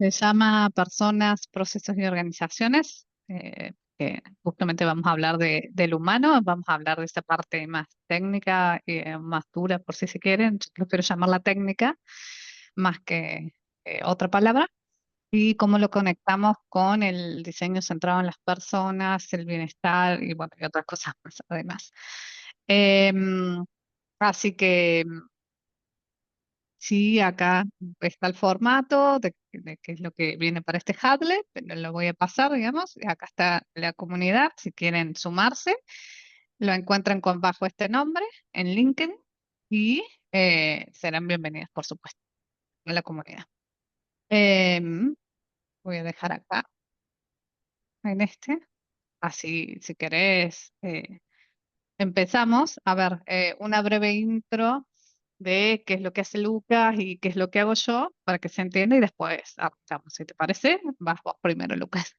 Se llama Personas, Procesos y Organizaciones, que justamente vamos a hablar del humano, vamos a hablar de esa parte más técnica y más dura, por si se quieren. Yo prefiero llamarla técnica más que otra palabra. Y cómo lo conectamos con el diseño centrado en las personas, el bienestar y, bueno, y otras cosas más además. Em, Así que sí, acá está el formato de qué es lo que viene para este Hadlet, pero lo voy a pasar, digamos. Y acá está la comunidad, si quieren sumarse, lo encuentran bajo este nombre en LinkedIn y serán bienvenidas, por supuesto, a la comunidad. Em, Voy a dejar acá en este, así si querés, empezamos. A ver, una breve intro de qué es lo que hace Lucas y qué es lo que hago yo, para que se entienda y después arrancamos. Si te parece, vas vos primero, Lucas.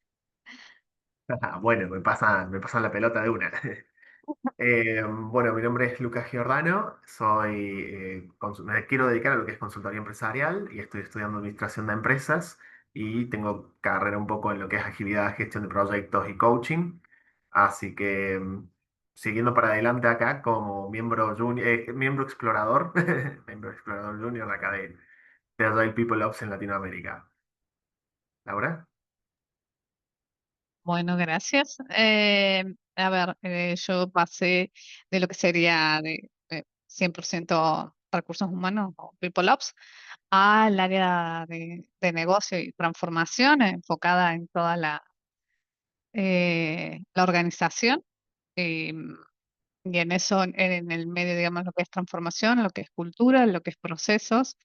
Bueno, me pasan la pelota de una. Bueno, mi nombre es Lucas Giordano, me quiero dedicar a lo que es consultoría empresarial y estoy estudiando administración de empresas y tengo carrera un poco en lo que es agilidad, gestión de proyectos y coaching. Así que siguiendo para adelante acá como miembro junior, miembro explorador, miembro explorador junior acá de Agile People Ops en Latinoamérica. ¿Laura? Bueno, gracias. A ver, yo pasé de lo que sería de 100% recursos humanos o People Ops al área de negocio y transformación enfocada en toda la organización. Y, y en eso, en el medio, digamos, lo que es transformación, lo que es cultura, lo que es procesos.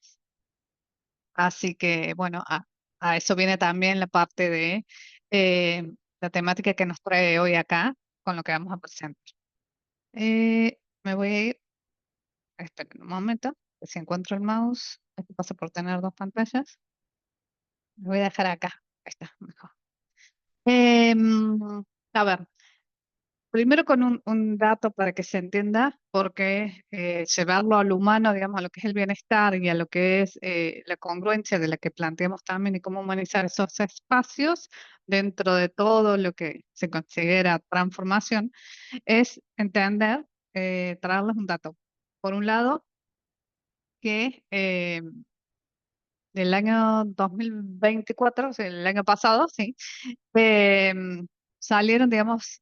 Así que, bueno, a eso viene también la parte de eh, la temática que nos trae hoy acá, con lo que vamos a presentar. Me voy a ir, esperen un momento, que si encuentro el mouse, esto pasa por tener dos pantallas. Me voy a dejar acá, ahí está, mejor. A ver. Primero con un dato para que se entienda, porque llevarlo al humano, digamos, a lo que es el bienestar y a lo que es la congruencia de la que planteamos también y cómo humanizar esos espacios dentro de todo lo que se considera transformación, es entender, traerles un dato. Por un lado, que del año 2024, o sea, el año pasado, sí, eh, salieron, digamos,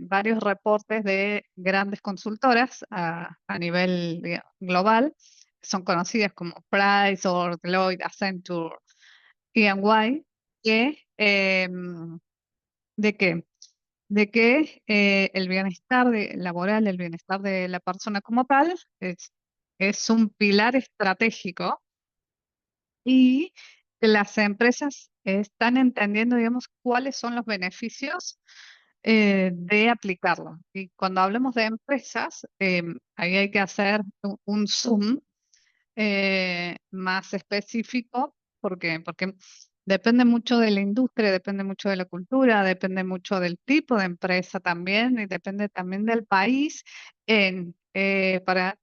varios reportes de grandes consultoras a nivel global, que son conocidas como Price o Deloitte, Accenture, EY, que, ¿de qué? De que el bienestar laboral, el bienestar de la persona como tal, es un pilar estratégico y que las empresas están entendiendo, digamos, cuáles son los beneficios de aplicarlo. Y cuando hablemos de empresas, ahí hay que hacer un zoom más específico, porque depende mucho de la industria, depende mucho de la cultura, depende mucho del tipo de empresa también, y depende también del país, para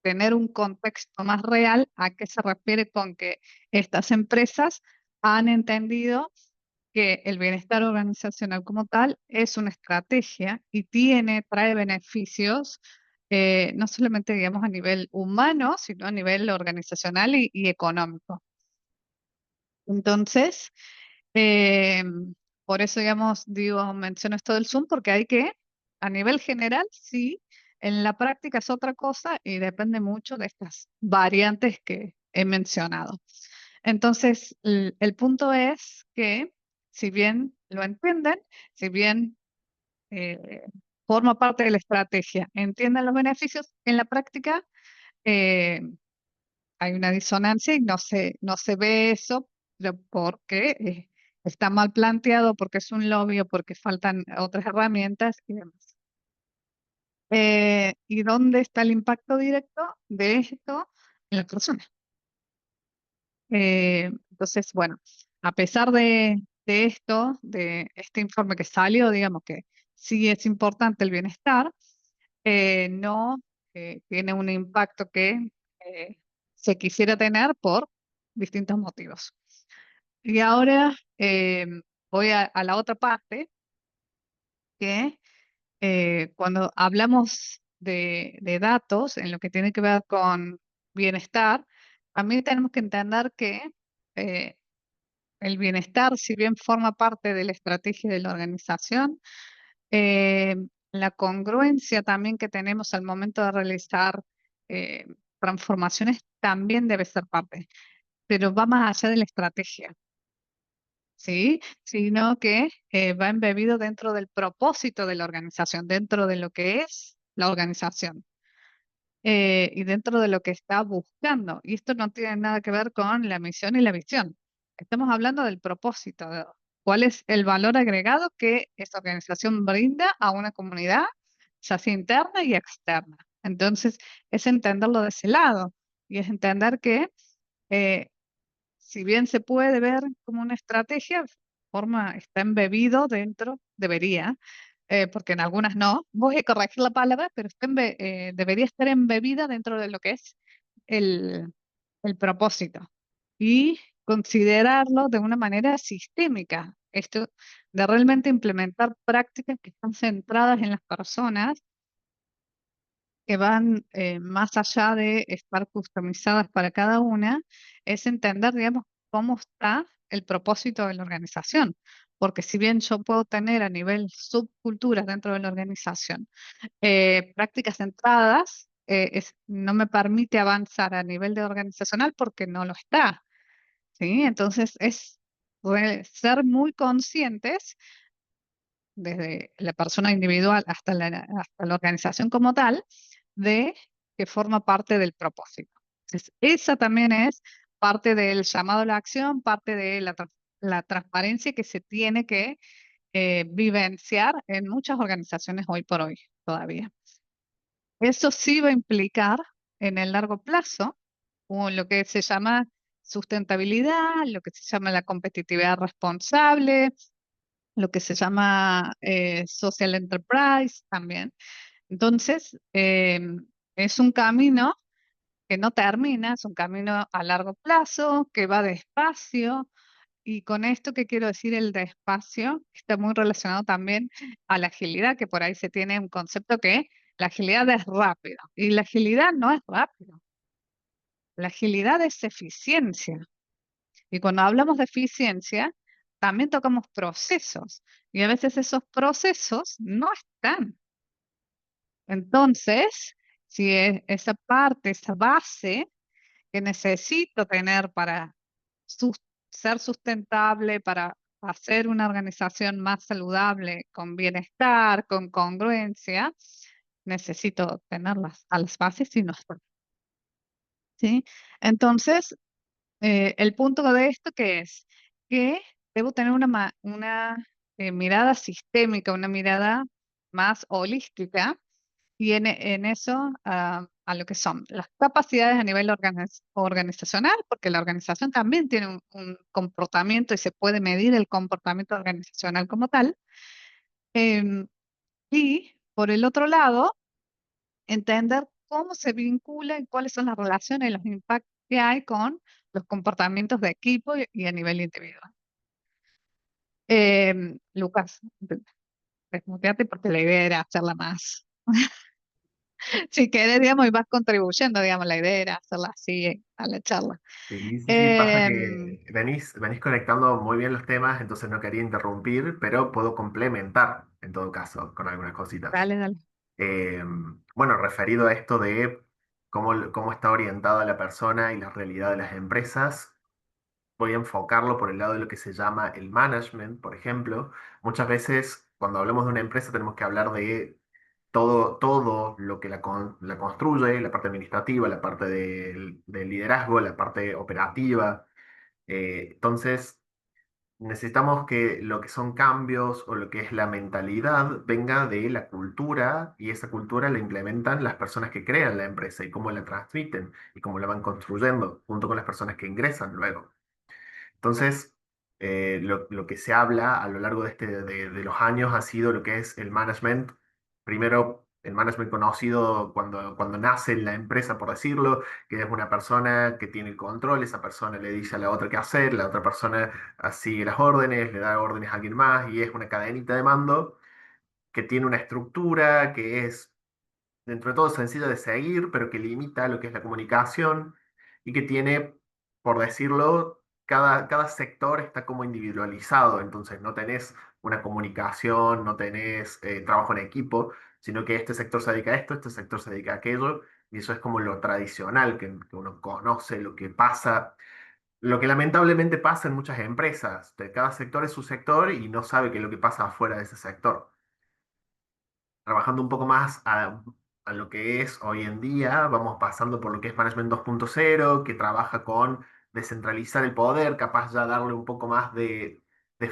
tener un contexto más real a qué se refiere con que estas empresas han entendido que el bienestar organizacional como tal es una estrategia y trae beneficios, no solamente, digamos, a nivel humano, sino a nivel organizacional y económico. Entonces, eh, por eso, digamos, digo, menciono esto del Zoom, porque hay que, a nivel general, sí, en la práctica es otra cosa y depende mucho de estas variantes que he mencionado. Entonces, el punto es que, si bien lo entienden, si bien eh, forma parte de la estrategia, entienden los beneficios, en la práctica eh, hay una disonancia y no se ve eso, pero porque está mal planteado, porque es un lobby o porque faltan otras herramientas y demás. ¿Y dónde está el impacto directo de esto en la persona? Entonces, bueno, a pesar de esto, de este informe que salió, digamos que sí es importante el bienestar, no tiene un impacto que se quisiera tener por distintos motivos. Y ahora voy a la otra parte, que cuando hablamos de datos en lo que tiene que ver con bienestar, también tenemos que entender que eh, el bienestar, si bien forma parte de la estrategia de la organización, eh, la congruencia también que tenemos al momento de realizar eh, transformaciones también debe ser parte, pero va más allá de la estrategia. ¿Sí? Sino que va embebido dentro del propósito de la organización, dentro de lo que es la organización y dentro de lo que está buscando. Y esto no tiene nada que ver con la misión y la visión. Estamos hablando del propósito, de cuál es el valor agregado que esta organización brinda a una comunidad, ya sea interna y externa. Entonces, es entenderlo de ese lado y es entender que eh, si bien se puede ver como una estrategia, está embebido dentro, debería, porque en algunas no, voy a corregir la palabra, pero debería estar embebida dentro de lo que es el, el propósito y considerarlo de una manera sistémica. Esto de realmente implementar prácticas que están centradas en las personas, que van más allá de estar customizadas para cada una, es entender, digamos, cómo está el propósito de la organización. Porque si bien yo puedo tener a nivel subculturas dentro de la organización prácticas centradas, no me permite avanzar a nivel de organizacional porque no lo está, ¿sí? Entonces es ser muy conscientes desde la persona individual hasta la organización como tal, de que forma parte del propósito. Entonces, esa también es parte del llamado a la acción, parte de la transparencia que se tiene que vivenciar en muchas organizaciones hoy por hoy todavía. Eso sí va a implicar en el largo plazo lo que se llama sustentabilidad, lo que se llama la competitividad responsable, lo que se llama social enterprise también. Entonces, es un camino que no termina, es un camino a largo plazo, que va despacio. Y con esto que quiero decir, el despacio está muy relacionado también a la agilidad, que por ahí se tiene un concepto que la agilidad es rápido. Y la agilidad no es rápido. La agilidad es eficiencia. Y cuando hablamos de eficiencia, también tocamos procesos. Y a veces esos procesos no están. Entonces, si esa parte, esa base que necesito tener para sus- ser sustentable, para hacer una organización más saludable, con bienestar, con congruencia, necesito tenerlas a las bases y no están. ¿Sí? Entonces, el punto de esto que es que debo tener una mirada sistémica, una mirada más holística y en eso a lo que son las capacidades a nivel organizacional, porque la organización también tiene un comportamiento y se puede medir el comportamiento organizacional como tal. Em, y por el otro lado, entender cómo se vincula y cuáles son las relaciones y los impactos que hay con los comportamientos de equipo y a nivel individual. Lucas, desmuteate porque la idea era hacerla más. Si querés, digamos, y vas contribuyendo, digamos, la idea era hacerla así a la charla. Sí, sí, sí, pasa Em, que venís conectando muy bien los temas, entonces no quería interrumpir, pero puedo complementar en todo caso con algunas cositas. dale, dale. Eh, bueno, referido a esto de cómo está orientada la persona y la realidad de las empresas, voy a enfocarlo por el lado de lo que se llama el management, por ejemplo. Muchas veces cuando hablamos de una empresa tenemos que hablar de todo lo que la construye, la parte administrativa, la parte del liderazgo, la parte operativa. Entonces, necesitamos que lo que son cambios o lo que es la mentalidad venga de la cultura y esa cultura la implementan las personas que crean la empresa y cómo la transmiten y cómo la van construyendo junto con las personas que ingresan luego. Entonces, lo que se habla a lo largo de los años ha sido lo que es el management, primero el management conocido cuando nace en la empresa, por decirlo, que es una persona que tiene el control, esa persona le dice a la otra qué hacer, la otra persona sigue las órdenes, le da órdenes a alguien más y es una cadenita de mando que tiene una estructura que es dentro de todo sencilla de seguir, pero que limita lo que es la comunicación y que tiene, por decirlo, cada sector está como individualizado, entonces no tenés una comunicación, no tenés trabajo en equipo, sino que este sector se dedica a esto, este sector se dedica a aquello, y eso es como lo tradicional, que uno conoce, lo que pasa. Lo que lamentablemente pasa en muchas empresas, de cada sector es su sector y no sabe qué es lo que pasa afuera de ese sector. Trabajando un poco más a lo que es hoy en día, vamos pasando por lo que es Management 2.0, que trabaja con descentralizar el poder, capaz ya darle un poco más de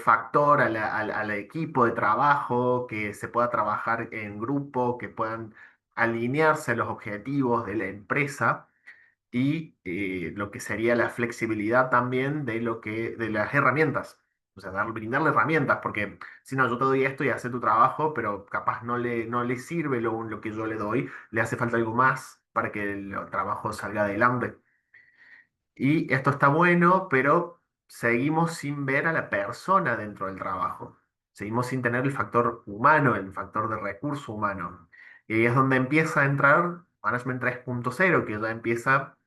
factor al equipo de trabajo, que se pueda trabajar en grupo, que puedan alinearse a los objetivos de la empresa y lo que sería la flexibilidad también de las herramientas. O sea, brindarle herramientas, porque si no, yo te doy esto y hace tu trabajo, pero capaz no le sirve lo que yo le doy, le hace falta algo más para que el trabajo salga adelante. Y esto está bueno, pero seguimos sin ver a la persona dentro del trabajo. Seguimos sin tener el factor humano, el factor de recurso humano. Y ahí es donde empieza a entrar Management 3.0, que ya empieza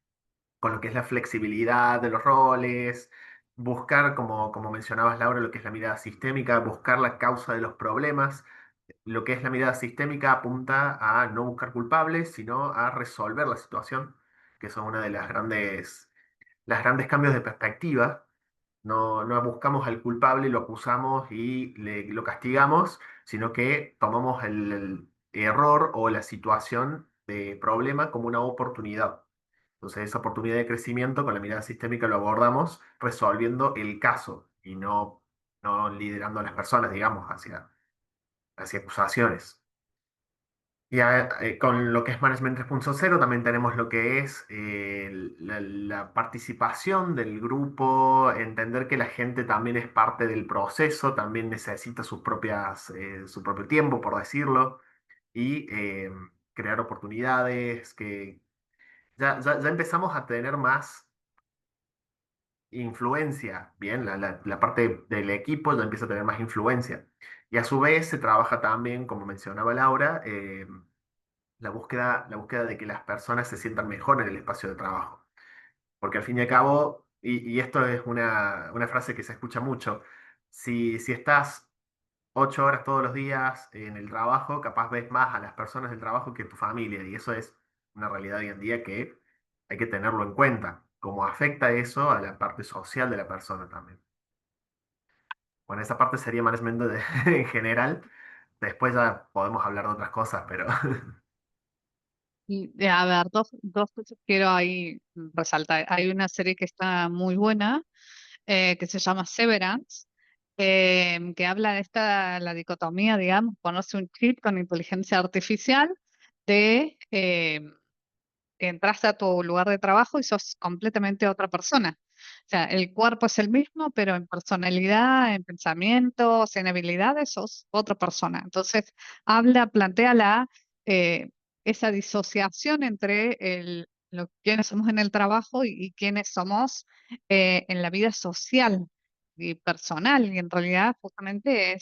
con lo que es la flexibilidad de los roles, buscar, como mencionabas Laura, lo que es la mirada sistémica, buscar la causa de los problemas. Lo que es la mirada sistémica apunta a no buscar culpables, sino a resolver la situación, que son una de las grandes cambios de perspectiva. No buscamos al culpable, lo acusamos y lo castigamos, sino que tomamos el error o la situación de problema como una oportunidad. Entonces, esa oportunidad de crecimiento con la mirada sistémica lo abordamos resolviendo el caso y no liderando a las personas, digamos, hacia acusaciones. Y con lo que es Management 3.0 también tenemos lo que es la participación del grupo, entender que la gente también es parte del proceso, también necesita su propio tiempo, por decirlo, y crear oportunidades, que ya empezamos a tener más influencia, bien, la parte del equipo ya empieza a tener más influencia. Y a su vez se trabaja también, como mencionaba Laura, la búsqueda de que las personas se sientan mejor en el espacio de trabajo. Porque al fin y al cabo, y esto es una frase que se escucha mucho, si estás 8 horas todos los días en el trabajo, capaz ves más a las personas del trabajo que tu familia, y eso es una realidad hoy en día que hay que tenerlo en cuenta, cómo afecta eso a la parte social de la persona también. Bueno, esa parte sería management en general. Después ya podemos hablar de otras cosas, pero Y, a ver, dos cosas quiero ahí resaltar. Hay una serie que está muy buena, que se llama Severance, que habla de la dicotomía, digamos, ponerse un chip con inteligencia artificial de que entraste a tu lugar de trabajo y sos completamente otra persona. O sea, el cuerpo es el mismo, pero en personalidad, en pensamientos, en habilidades, sos otra persona. Entonces, plantea eh, esa disociación entre quiénes somos en el trabajo y quiénes somos en la vida social y personal. Y en realidad, justamente,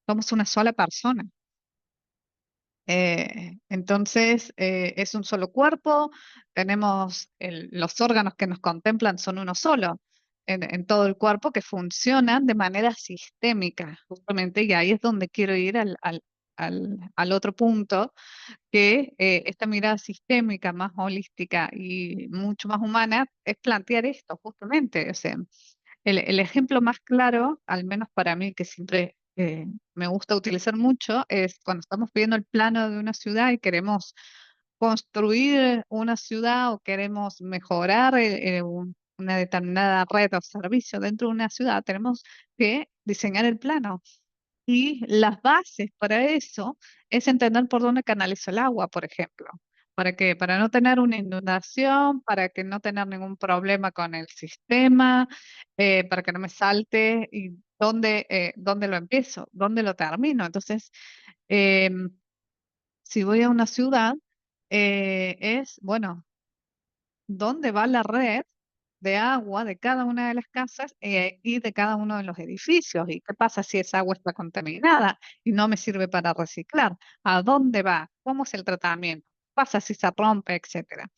somos una sola persona. Entonces, es un solo cuerpo, tenemos los órganos que nos contemplan son uno solo en todo el cuerpo que funcionan de manera sistémica, justamente, y ahí es donde quiero ir al otro punto, que esta mirada sistémica más holística y mucho más humana es plantear esto, justamente. O sea, el ejemplo más claro, al menos para mí, que siempre me gusta utilizar mucho, es cuando estamos viendo el plano de una ciudad y queremos construir una ciudad o queremos mejorar una determinada red o servicio dentro de una ciudad, tenemos que diseñar el plano. Y las bases para eso es entender por dónde canalizo el agua, por ejemplo. ¿Para qué? Para no tener una inundación, para que no tener ningún problema con el sistema, para que no me salte y dónde lo empiezo, dónde lo termino. Entonces, em, Si voy a una ciudad, bueno, ¿dónde va la red de agua de cada una de las casas y de cada uno de los edificios? ¿Y qué pasa si esa agua está contaminada y no me sirve para reciclar? ¿A dónde va? ¿Cómo es el tratamiento? ¿Qué pasa si se rompe, etcétera?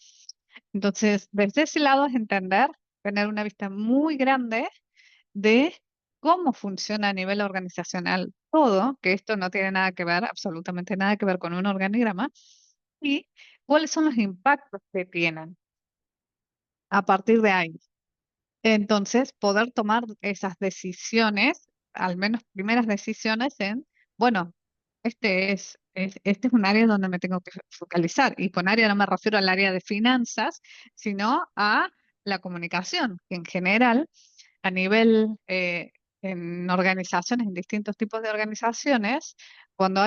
Entonces, desde ese lado es entender, tener una vista muy grande de cómo funciona a nivel organizacional todo, que esto no tiene nada que ver, absolutamente nada que ver con un organigrama, y cuáles son los impactos que tienen a partir de ahí. Entonces, poder tomar esas decisiones, al menos primeras decisiones en, bueno, este es un área donde me tengo que focalizar. Y con área no me refiero al área de finanzas, sino a la comunicación, que en general, a nivel, en organizaciones, en distintos tipos de organizaciones, cuando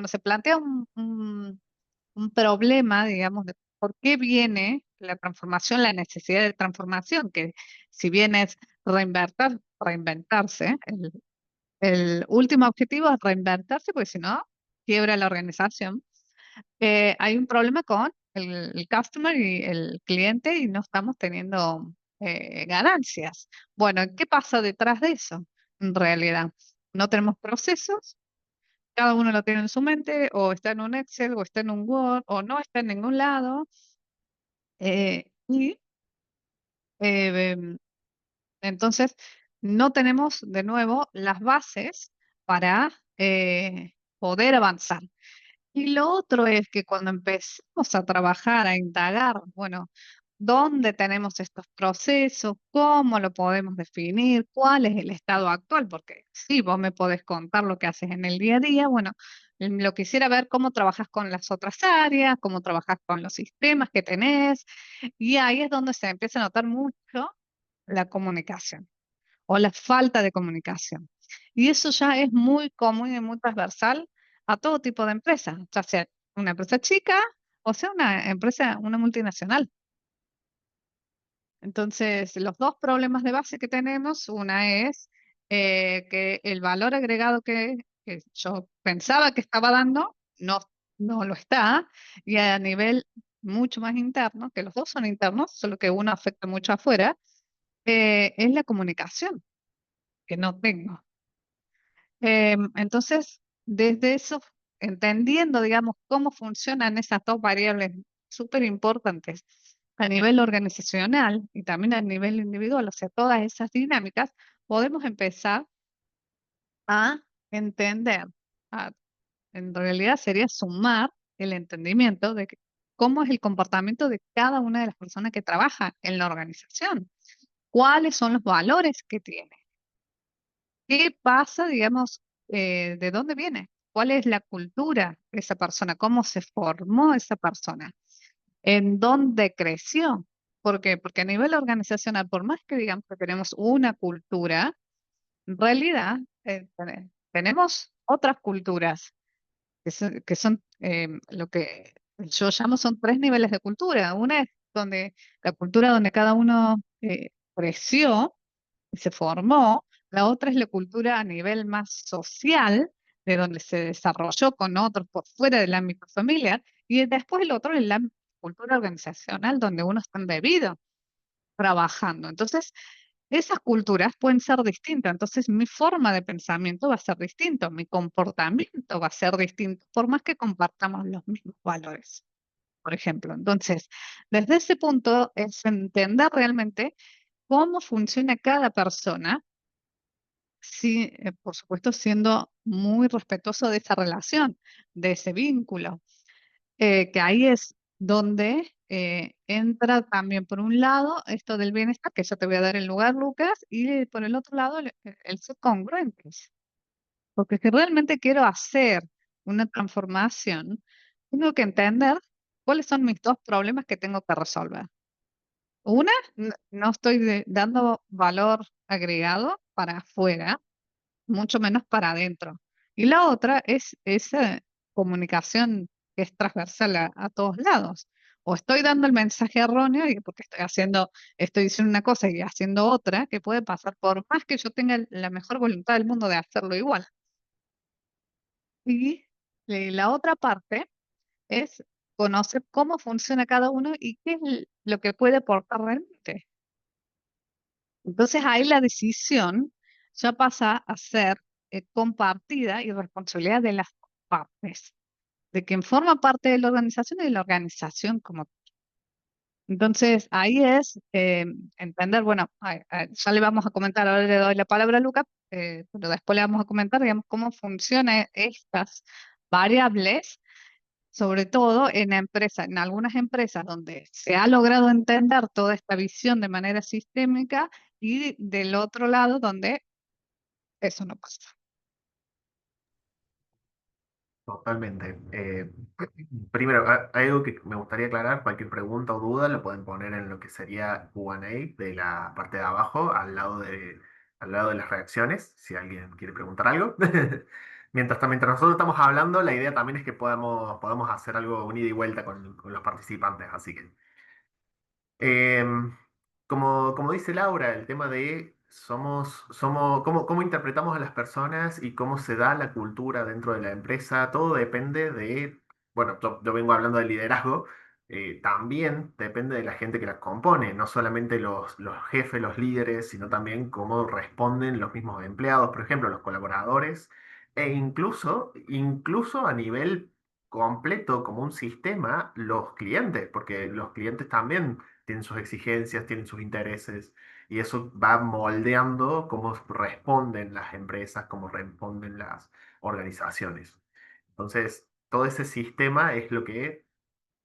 se plantea un problema, digamos, de por qué viene la transformación, la necesidad de transformación, que si bien es reinventarse, el último objetivo es reinventarse, porque si no, quiebra la organización. Hay un problema con el customer y el cliente y no estamos teniendo ganancias. Bueno, ¿qué pasa detrás de eso? En realidad, no tenemos procesos, cada uno lo tiene en su mente, o está en un Excel, o está en un Word, o no está en ningún lado. Y em, entonces no tenemos de nuevo las bases para poder avanzar. Y lo otro es que cuando empezamos a trabajar, a indagar, bueno, ¿dónde tenemos estos procesos? ¿Cómo lo podemos definir? ¿Cuál es el estado actual? Porque sí, vos me podés contar lo que haces en el día a día. Bueno, lo quisiera ver cómo trabajas con las otras áreas, cómo trabajas con los sistemas que tenés. Y ahí es donde se empieza a notar mucho la comunicación o la falta de comunicación. Y eso ya es muy común y muy transversal a todo tipo de empresas, ya sea una empresa chica o sea una empresa, una multinacional. Entonces, los dos problemas de base que tenemos, una es que el valor agregado que yo pensaba que estaba dando no lo está, y a nivel mucho más interno, que los dos son internos, solo que uno afecta mucho afuera, es la comunicación, que no tengo. Entonces, desde eso, entendiendo, digamos, cómo funcionan esas dos variables súper importantes a nivel organizacional y también a nivel individual, o sea, todas esas dinámicas, podemos empezar a entender, a- en realidad sería sumar el entendimiento de cómo es el comportamiento de cada una de las personas que trabajan en la organización, cuáles son los valores que tiene. ¿Qué pasa, digamos, de dónde viene? ¿Cuál es la cultura de esa persona? ¿Cómo se formó esa persona? ¿En dónde creció? ¿Por qué? Porque a nivel organizacional, por más que digamos que tenemos una cultura, en realidad tenemos otras culturas que son lo que yo llamo son tres niveles de cultura. Una es donde la cultura donde cada uno creció y se formó. La otra es la cultura a nivel más social, de donde se desarrolló con otros por fuera del ámbito familiar. Y después el otro es la cultura organizacional, donde uno está embebido trabajando. Entonces, esas culturas pueden ser distintas. Entonces, mi forma de pensamiento va a ser distinto, mi comportamiento va a ser distinto, por más que compartamos los mismos valores, por ejemplo. Entonces, desde ese punto es entender realmente cómo funciona cada persona, sí, por supuesto, siendo muy respetuoso de esa relación, de ese vínculo, que ahí es donde entra también, por un lado, esto del bienestar, que yo te voy a dar el lugar, Lucas, y por el otro lado, el ser congruentes. Porque si realmente quiero hacer una transformación, tengo que entender cuáles son mis dos problemas que tengo que resolver. Una, no estoy dando valor agregado para afuera, mucho menos para adentro. Y la otra es esa comunicación que es transversal a todos lados. O estoy dando el mensaje erróneo y porque estoy diciendo una cosa y haciendo otra, que puede pasar por más que yo tenga la mejor voluntad del mundo de hacerlo igual. Y la otra parte es conocer cómo funciona cada uno y qué es lo que puede aportar realmente. Entonces ahí la decisión ya pasa a ser compartida y responsabilidad de las partes, de quien forma parte de la organización y de la organización como. Entonces ahí es entender, bueno, ya le vamos a comentar, ahora le doy la palabra a Luca, pero después le vamos a comentar, digamos, cómo funcionan estas variables, sobre todo en empresas, en algunas empresas donde se ha logrado entender toda esta visión de manera sistémica y del otro lado donde eso no pasa. Totalmente. Primero, hay algo que me gustaría aclarar, cualquier pregunta o duda lo pueden poner en lo que sería Q&A de la parte de abajo, al lado de las reacciones, si alguien quiere preguntar algo. Mientras nosotros estamos hablando, la idea también es que podamos hacer algo un ida y vuelta con los participantes, así que... Em, como dice Laura, el tema de cómo interpretamos a las personas y cómo se da la cultura dentro de la empresa, todo depende de, bueno, yo vengo hablando de liderazgo, también depende de la gente que las compone, no solamente los jefes, los líderes, sino también cómo responden los mismos empleados, por ejemplo, los colaboradores, e incluso a nivel completo como un sistema, los clientes, porque los clientes también tienen sus exigencias, tienen sus intereses, y eso va moldeando cómo responden las empresas, cómo responden las organizaciones. Entonces, todo ese sistema es lo que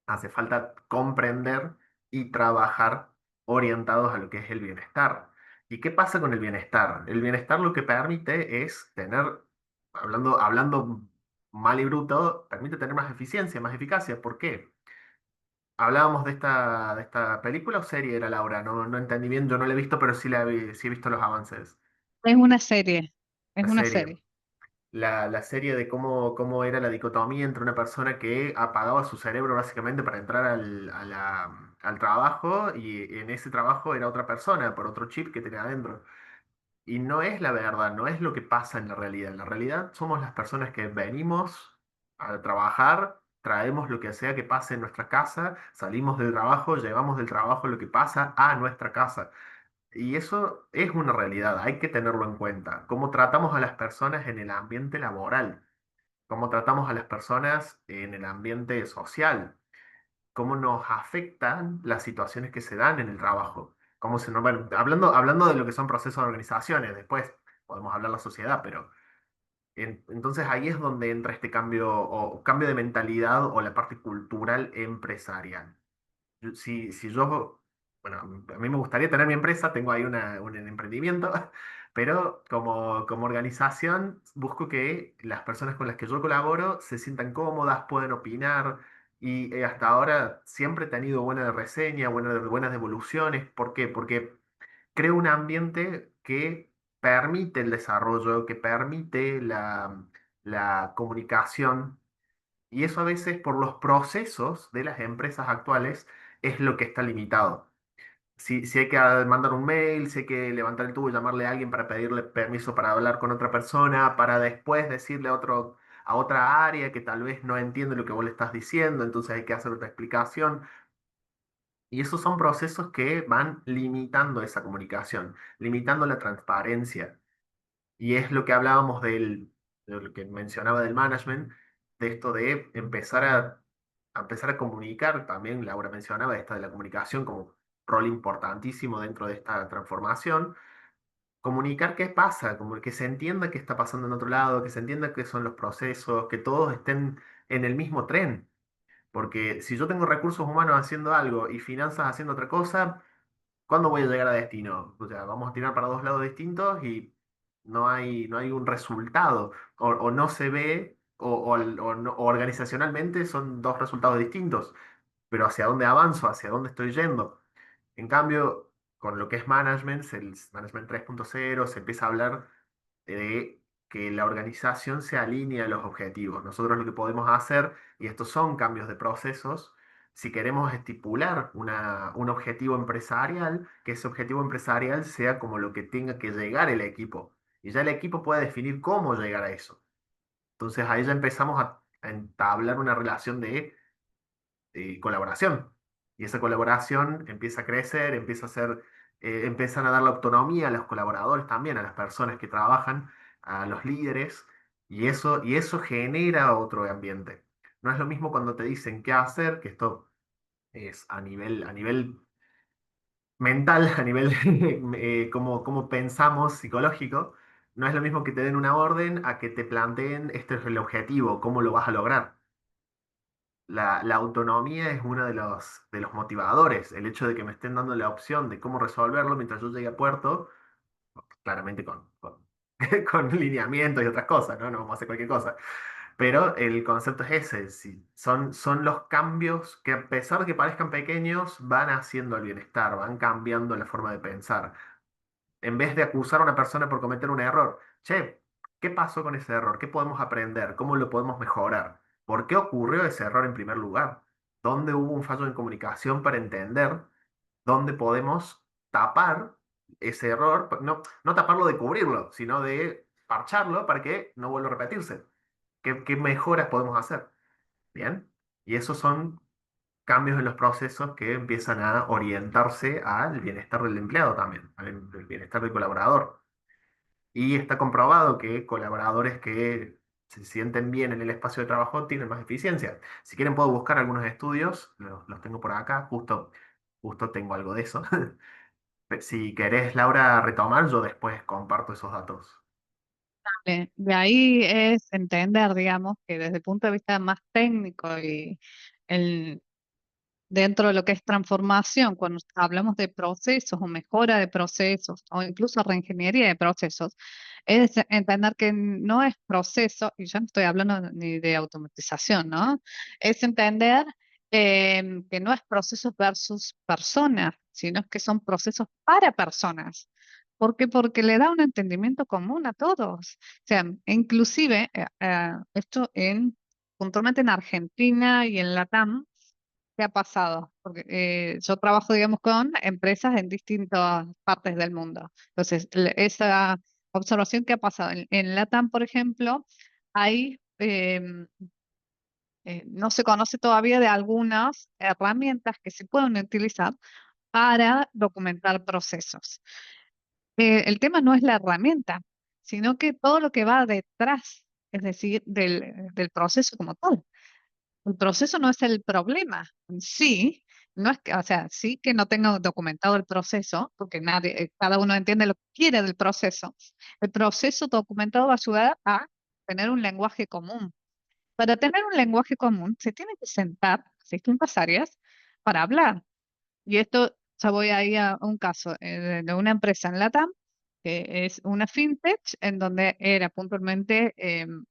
hace falta comprender y trabajar orientados a lo que es el bienestar. ¿Y qué pasa con el bienestar? El bienestar lo que permite es tener, hablando mal y bruto, permite tener más eficiencia, más eficacia. ¿Por qué? Hablábamos de esta película o serie, era Laura, no entendí bien, yo no la he visto, pero sí he visto los avances. Es una serie, es La una serie. serie. La serie de cómo era la dicotomía entre una persona que apagaba su cerebro básicamente para entrar al trabajo y en ese trabajo era otra persona por otro chip que tenía adentro. Y no es la verdad, no es lo que pasa en la realidad. En la realidad somos las personas que venimos a trabajar, traemos lo que sea que pase en nuestra casa, salimos del trabajo, llevamos del trabajo lo que pasa a nuestra casa. Y eso es una realidad, hay que tenerlo en cuenta. Cómo tratamos a las personas en el ambiente laboral, cómo tratamos a las personas en el ambiente social, cómo nos afectan las situaciones que se dan en el trabajo. Bueno, hablando de lo que son procesos de organizaciones, después podemos hablar de la sociedad, pero entonces ahí es donde entra este cambio o cambio de mentalidad o la parte cultural empresarial. Si yo, bueno, a mí me gustaría tener mi empresa, tengo ahí un emprendimiento, pero como organización busco que las personas con las que yo colaboro se sientan cómodas, puedan opinar y hasta ahora siempre he tenido buena reseña, buenas devoluciones. ¿Por qué? Porque creo un ambiente que permite el desarrollo, que permite la comunicación y eso a veces por los procesos de las empresas actuales es lo que está limitado. Si hay que mandar un mail, si hay que levantar el tubo y llamarle a alguien para pedirle permiso para hablar con otra persona, para después decirle a otra área que tal vez no entiende lo que vos le estás diciendo, entonces hay que hacer otra explicación. Y esos son procesos que van limitando esa comunicación, limitando la transparencia. Y es lo que hablábamos de lo que mencionaba del management, de esto de a empezar a comunicar, también Laura mencionaba esta de la comunicación como rol importantísimo dentro de esta transformación, comunicar qué pasa, como que se entienda qué está pasando en otro lado, que se entienda qué son los procesos, que todos estén en el mismo tren, porque si yo tengo recursos humanos haciendo algo y finanzas haciendo otra cosa, ¿cuándo voy a llegar a destino? O sea, vamos a tirar para dos lados distintos y no hay un resultado, o no se ve, o organizacionalmente son dos resultados distintos, pero ¿hacia dónde avanzo? ¿Hacia dónde estoy yendo? En cambio, con lo que es management, el management 3.0, se empieza a hablar de que la organización se alinee a los objetivos. Nosotros lo que podemos hacer, y estos son cambios de procesos, si queremos estipular un objetivo empresarial, que ese objetivo empresarial sea como lo que tenga que llegar el equipo. Y ya el equipo puede definir cómo llegar a eso. Entonces ahí ya empezamos a entablar una relación de colaboración. Y esa colaboración empieza a crecer, empiezan a dar la autonomía a los colaboradores también, a las personas que trabajan, a los líderes, y eso genera otro ambiente. No es lo mismo cuando te dicen qué hacer, que esto es a nivel mental, a nivel cómo pensamos psicológico, no es lo mismo que te den una orden a que te planteen este es el objetivo, cómo lo vas a lograr. La autonomía es uno de los motivadores, el hecho de que me estén dando la opción de cómo resolverlo mientras yo llegue a puerto, claramente con lineamientos y otras cosas, ¿no? No vamos a hacer cualquier cosa. Pero el concepto es ese, sí, son los cambios que a pesar de que parezcan pequeños, van haciendo el bienestar, van cambiando la forma de pensar en vez de acusar a una persona por cometer un error. Che, ¿qué pasó con ese error? ¿Qué podemos aprender? ¿Cómo lo podemos mejorar? ¿Por qué ocurrió ese error en primer lugar? ¿Dónde hubo un fallo en comunicación para entender dónde podemos tapar ese error? No taparlo de cubrirlo, sino de parcharlo para que no vuelva a repetirse. ¿Qué mejoras podemos hacer? Bien. Y esos son cambios en los procesos que empiezan a orientarse al bienestar del empleado también, al bienestar del colaborador. Y está comprobado que colaboradores que se sienten bien en el espacio de trabajo tienen más eficiencia. Si quieren puedo buscar algunos estudios, los tengo por acá, justo tengo algo de eso. Si querés, Laura, retomar, yo después comparto esos datos. De ahí es entender, digamos, que desde el punto de vista más técnico y el, dentro de lo que es transformación, cuando hablamos de procesos o mejora de procesos o incluso reingeniería de procesos, es entender que no es proceso, y yo no estoy hablando ni de automatización, ¿no? Es entender que no es procesos versus personas, sino que son procesos para personas. ¿Por qué? Porque le da un entendimiento común a todos. O sea, inclusive esto puntualmente en Argentina y en Latam, ¿qué ha pasado? Porque yo trabajo, digamos, con empresas en distintas partes del mundo. Entonces, esa observación que ha pasado en LATAM, por ejemplo, hay, no se conoce todavía de algunas herramientas que se pueden utilizar para documentar procesos. El tema no es la herramienta, sino que todo lo que va detrás, es decir, del proceso como tal. El proceso no es el problema en sí, no es que, o sea, sí que no tengo documentado el proceso, porque cada uno entiende lo que quiere del proceso. El proceso documentado va a ayudar a tener un lenguaje común. Para tener un lenguaje común, se tienen que sentar distintas áreas para hablar. Y esto, ya voy ahí a un caso de una empresa en LATAM, que es una fintech, en donde era puntualmente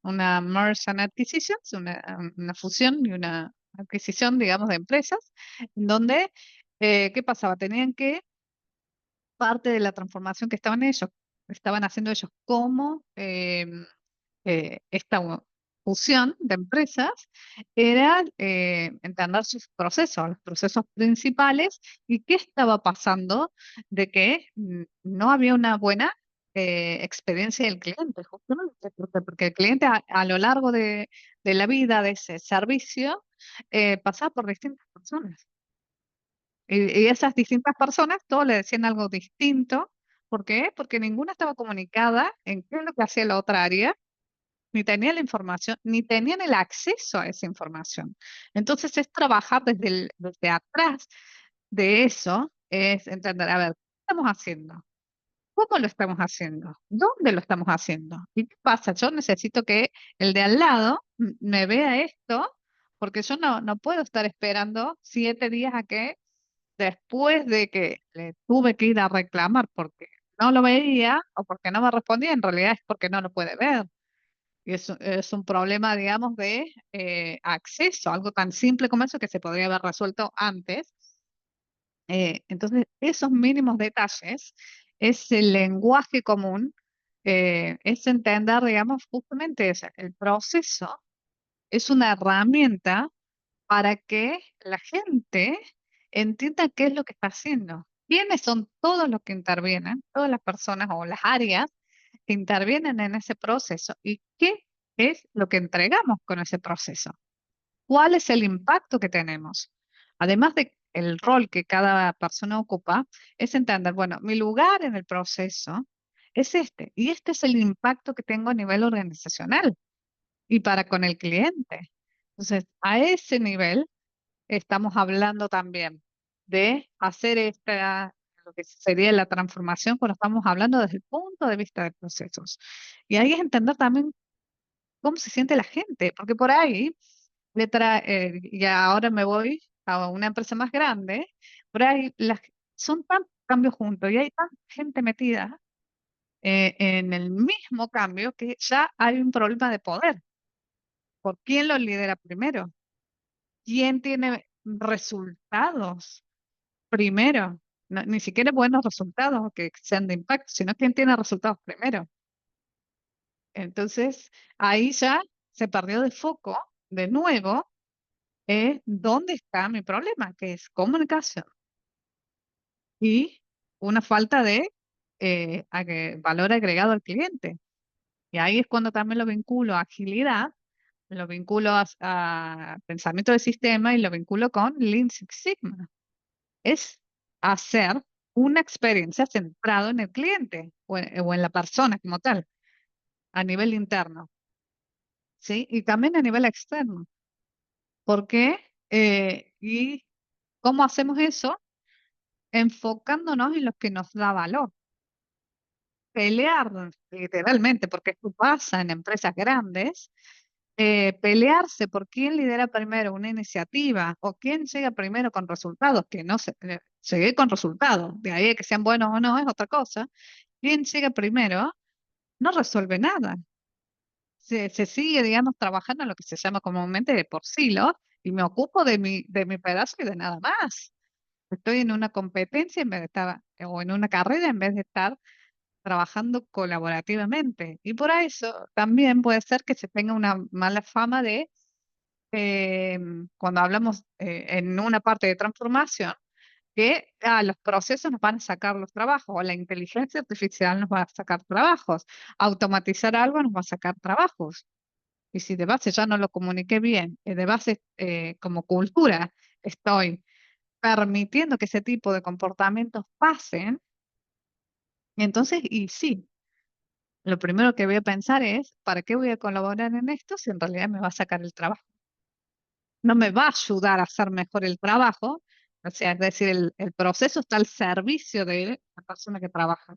una merge and acquisitions, una fusión y una adquisición, digamos, de empresas, en donde, ¿qué pasaba? Tenían que, parte de la transformación que estaban haciendo ellos como esta fusión de empresas era entender sus procesos, los procesos principales y qué estaba pasando de que no había una buena experiencia del cliente, justamente porque el cliente a lo largo de la vida de ese servicio pasaba por distintas personas. Y esas distintas personas, todos le decían algo distinto. ¿Por qué? Porque ninguna estaba comunicada en qué es lo que hacía la otra área, ni tenían la información, ni tenían el acceso a esa información. Entonces es trabajar desde atrás de eso, es entender, a ver, ¿qué estamos haciendo? ¿Cómo lo estamos haciendo? ¿Dónde lo estamos haciendo? ¿Y qué pasa? Yo necesito que el de al lado me vea esto, porque yo no puedo estar esperando 7 días a que después de que le tuve que ir a reclamar porque no lo veía o porque no me respondía, en realidad es porque no lo puede ver. Y es un problema, digamos, de acceso, algo tan simple como eso que se podría haber resuelto antes. Entonces, esos mínimos detalles, ese lenguaje común, es entender, digamos, justamente eso. El proceso es una herramienta para que la gente entienda qué es lo que está haciendo. ¿Quiénes son todos los que intervienen, todas las personas o las áreas que intervienen en ese proceso y qué es lo que entregamos con ese proceso? ¿Cuál es el impacto que tenemos? además de el rol que cada persona ocupa, es entender, bueno, mi lugar en el proceso es este, y este es el impacto que tengo a nivel organizacional y para con el cliente. Entonces, a ese nivel estamos hablando también de hacer lo que sería la transformación cuando estamos hablando desde el punto de vista de procesos. Y ahí es entender también cómo se siente la gente, porque por ahí y ahora me voy a una empresa más grande, por ahí son tantos cambios juntos y hay tanta gente metida en el mismo cambio que ya hay un problema de poder. ¿Por quién lo lidera primero? ¿Quién tiene resultados primero? Ni siquiera buenos resultados o que sean de impacto, sino quién tiene resultados primero. Entonces, ahí ya se perdió de foco de nuevo dónde está mi problema, que es comunicación y una falta de valor agregado al cliente. Y ahí es cuando también lo vinculo a agilidad, lo vinculo a pensamiento de sistema y lo vinculo con Lean Six Sigma. Es hacer una experiencia centrada en el cliente o en la persona como tal, a nivel interno, ¿sí? Y también a nivel externo. ¿Por qué? ¿Y cómo hacemos eso? Enfocándonos en lo que nos da valor. Pelear, literalmente, porque esto pasa en empresas grandes, pelearse por quién lidera primero una iniciativa o quién llega primero con resultados, que no se, llegué con resultados, de ahí a que sean buenos o no es otra cosa, quién llega primero no resuelve nada. Se sigue, digamos, trabajando en lo que se llama comúnmente de por silo y me ocupo de mi pedazo y de nada más. Estoy en una competencia en vez de estar, o en una carrera en vez de estar trabajando colaborativamente. Y por eso también puede ser que se tenga una mala fama de, cuando hablamos en una parte de transformación, que los procesos nos van a sacar los trabajos, o la inteligencia artificial nos va a sacar trabajos, automatizar algo nos va a sacar trabajos. Y si de base ya no lo comuniqué bien, de base como cultura estoy permitiendo que ese tipo de comportamientos pasen, entonces, y sí, lo primero que voy a pensar es, ¿para qué voy a colaborar en esto si en realidad me va a sacar el trabajo? No me va a ayudar a hacer mejor el trabajo, o sea, es decir, el proceso está al servicio de la persona que trabaja.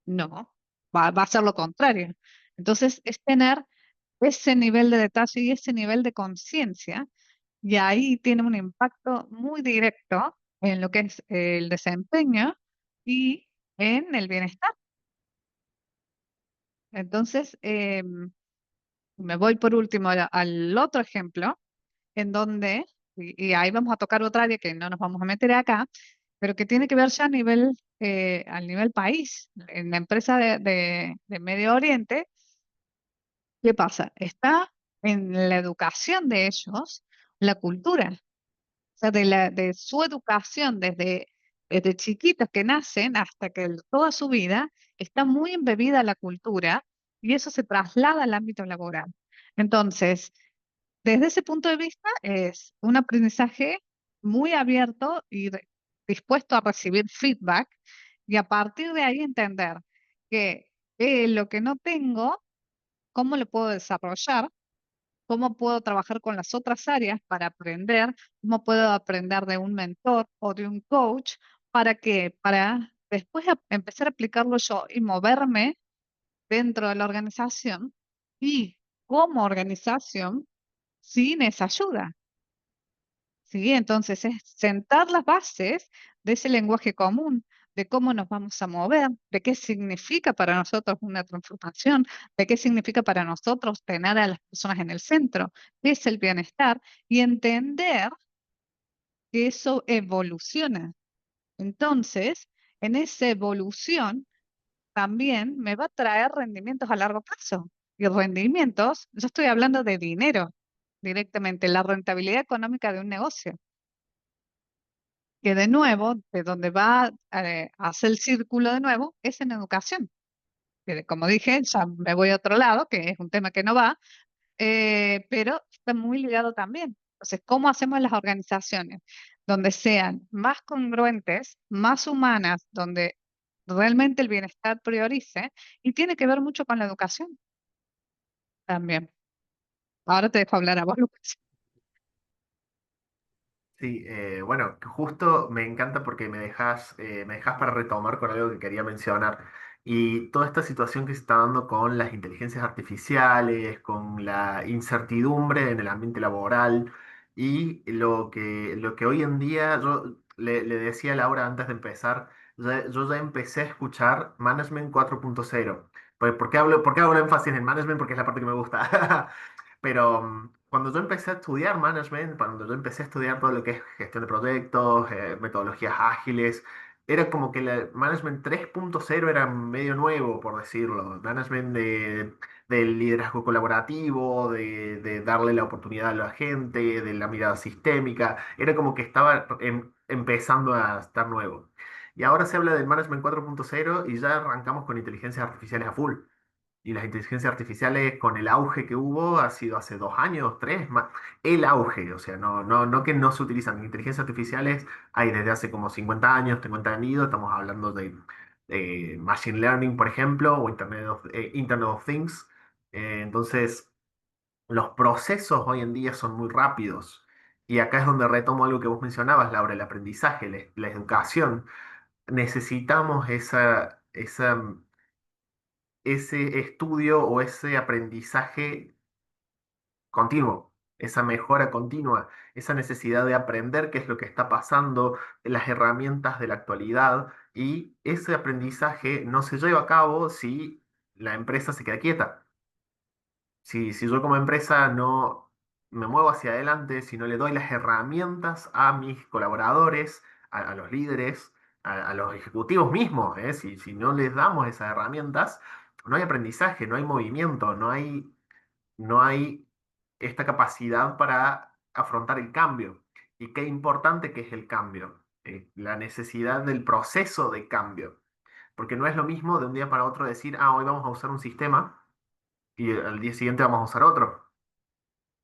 No, va a ser lo contrario. Entonces, es tener ese nivel de detalle y ese nivel de conciencia, y ahí tiene un impacto muy directo en lo que es el desempeño y en el bienestar. Entonces, me voy por último al otro ejemplo, en donde, y ahí vamos a tocar otra área que no nos vamos a meter acá, pero que tiene que ver ya al nivel país. En la empresa de Medio Oriente, ¿qué pasa? Está en la educación de ellos la cultura, o sea, de su educación desde chiquitos que nacen hasta que toda su vida está muy embebida la cultura y eso se traslada al ámbito laboral. Entonces, desde ese punto de vista es un aprendizaje muy abierto y dispuesto a recibir feedback y a partir de ahí entender que lo que no tengo, cómo lo puedo desarrollar, cómo puedo trabajar con las otras áreas para aprender, cómo puedo aprender de un mentor o de un coach, para después empezar a aplicarlo yo y moverme dentro de la organización y como organización sin esa ayuda. ¿Sí? Entonces es sentar las bases de ese lenguaje común, de cómo nos vamos a mover, de qué significa para nosotros una transformación, de qué significa para nosotros tener a las personas en el centro, qué es el bienestar, y entender que eso evoluciona. Entonces, en esa evolución también me va a traer rendimientos a largo plazo. Y rendimientos, yo estoy hablando de dinero directamente, la rentabilidad económica de un negocio, que de nuevo, de donde va a hacer el círculo de nuevo, es en educación. Que como dije, ya me voy a otro lado, que es un tema que no va, pero está muy ligado también. Entonces, ¿cómo hacemos las organizaciones? donde sean más congruentes, más humanas, donde realmente el bienestar priorice, y tiene que ver mucho con la educación también. Ahora te dejo hablar a vos, Lucas. Sí, bueno, que justo me encanta porque me dejas para retomar con algo que quería mencionar. Y toda esta situación que se está dando con las inteligencias artificiales, con la incertidumbre en el ambiente laboral y lo que hoy en día, yo le decía a Laura antes de empezar, yo ya empecé a escuchar Management 4.0. Por qué hago énfasis en Management? Porque es la parte que me gusta. Pero cuando yo empecé a estudiar management, cuando yo empecé a estudiar todo lo que es gestión de proyectos, metodologías ágiles, era como que el management 3.0 era medio nuevo, por decirlo. Management de liderazgo colaborativo, de darle la oportunidad a la gente, de la mirada sistémica. Era como que estaba empezando a estar nuevo. Y ahora se habla del management 4.0 y ya arrancamos con inteligencias artificiales a full. Y las inteligencias artificiales, con el auge que hubo, ha sido hace 2 años, tres, más, el auge, o sea, no que no se utilizan inteligencias artificiales, hay desde hace como 50 años, tengo entendido, estamos hablando de Machine Learning, por ejemplo, o Internet of Things. Entonces, los procesos hoy en día son muy rápidos. Y acá es donde retomo algo que vos mencionabas, Laura, el aprendizaje, la educación. Necesitamos ese estudio o ese aprendizaje continuo, esa mejora continua, esa necesidad de aprender qué es lo que está pasando, las herramientas de la actualidad, y ese aprendizaje no se lleva a cabo si la empresa se queda quieta. Si yo como empresa no me muevo hacia adelante, si no le doy las herramientas a mis colaboradores, a los líderes, a los ejecutivos mismos, si no les damos esas herramientas, no hay aprendizaje, no hay movimiento, no hay esta capacidad para afrontar el cambio. Y qué importante que es el cambio, la necesidad del proceso de cambio. Porque no es lo mismo de un día para otro decir, hoy vamos a usar un sistema y al día siguiente vamos a usar otro.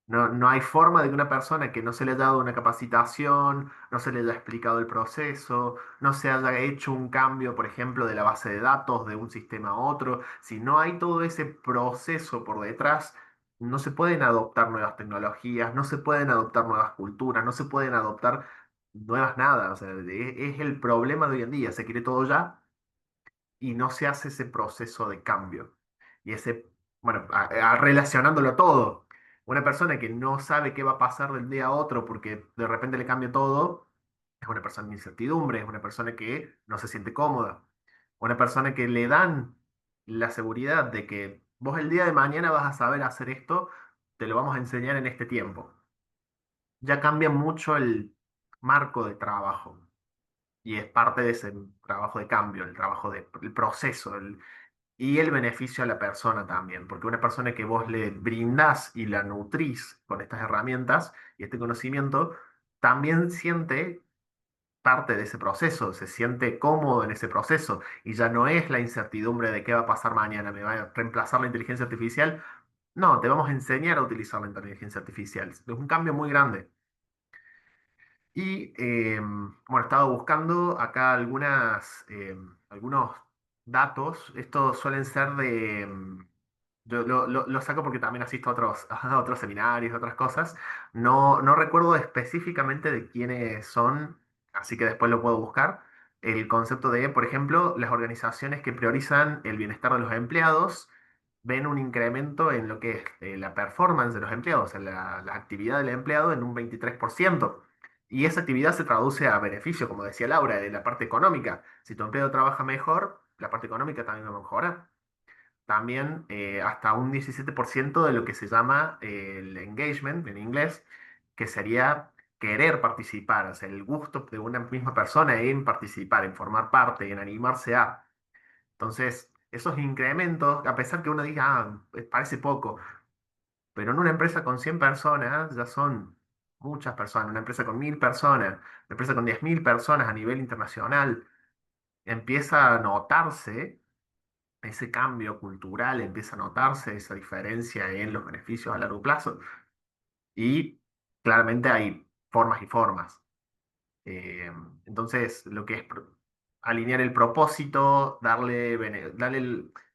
No hay forma de que una persona que no se le haya dado una capacitación, no se le haya explicado el proceso, no se haya hecho un cambio, por ejemplo, de la base de datos de un sistema a otro, si no hay todo ese proceso por detrás, no se pueden adoptar nuevas tecnologías, no se pueden adoptar nuevas culturas, no se pueden adoptar nuevas nada. O sea, es el problema de hoy en día. Se quiere todo ya y no se hace ese proceso de cambio. Y bueno, relacionándolo todo, una persona que no sabe qué va a pasar del día a otro porque de repente le cambia todo, es una persona en incertidumbre, es una persona que no se siente cómoda, una persona que le dan la seguridad de que vos el día de mañana vas a saber hacer esto, te lo vamos a enseñar en este tiempo. Ya cambia mucho el marco de trabajo. Y es parte de ese trabajo de cambio, el proceso, y el beneficio a la persona también, porque una persona que vos le brindás y la nutrís con estas herramientas y este conocimiento, también siente parte de ese proceso, se siente cómodo en ese proceso y ya no es la incertidumbre de qué va a pasar mañana, me va a reemplazar la inteligencia artificial. No, te vamos a enseñar a utilizar la inteligencia artificial. Es un cambio muy grande. Y bueno, estaba buscando acá algunos datos. Estos suelen ser yo lo saco porque también asisto a a otros seminarios, otras cosas. No recuerdo específicamente de quiénes son, así que después lo puedo buscar. El concepto de, por ejemplo, las organizaciones que priorizan el bienestar de los empleados ven un incremento en lo que es la performance de los empleados, en la actividad del empleado en un 23%. Y esa actividad se traduce a beneficio, como decía Laura, de la parte económica. Si tu empleado trabaja mejor, la parte económica también va a mejorar. También hasta un 17% de lo que se llama el engagement en inglés, que sería querer participar, o sea, el gusto de una misma persona en participar, en formar parte, en animarse a. Entonces, esos incrementos, a pesar que uno diga, parece poco, pero en una empresa con 100 personas ya son muchas personas, una empresa con 1000 personas, una empresa con 10.000 personas a nivel internacional, empieza a notarse ese cambio cultural, empieza a notarse esa diferencia en los beneficios a largo plazo. Y claramente hay formas y formas. Eh, entonces, lo que es alinear el propósito,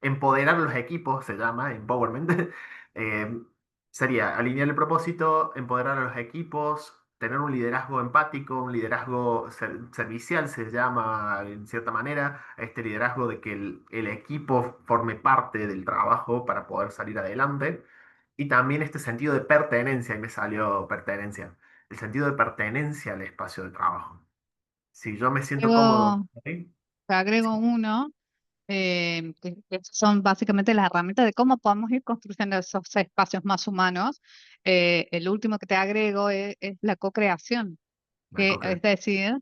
empoderar a los equipos, se llama empowerment, eh, sería alinear el propósito, empoderar a los equipos, tener un liderazgo empático, un liderazgo servicial, se llama en cierta manera, este liderazgo de que el equipo forme parte del trabajo para poder salir adelante. Y también este sentido de pertenencia, y me salió pertenencia, el sentido de pertenencia al espacio de trabajo. Si yo me siento cómodo Agrego, ahí, te agrego uno, que son básicamente las herramientas de cómo podemos ir construyendo esos espacios más humanos. El último que te agrego es la co-creación, me que coge. es decir,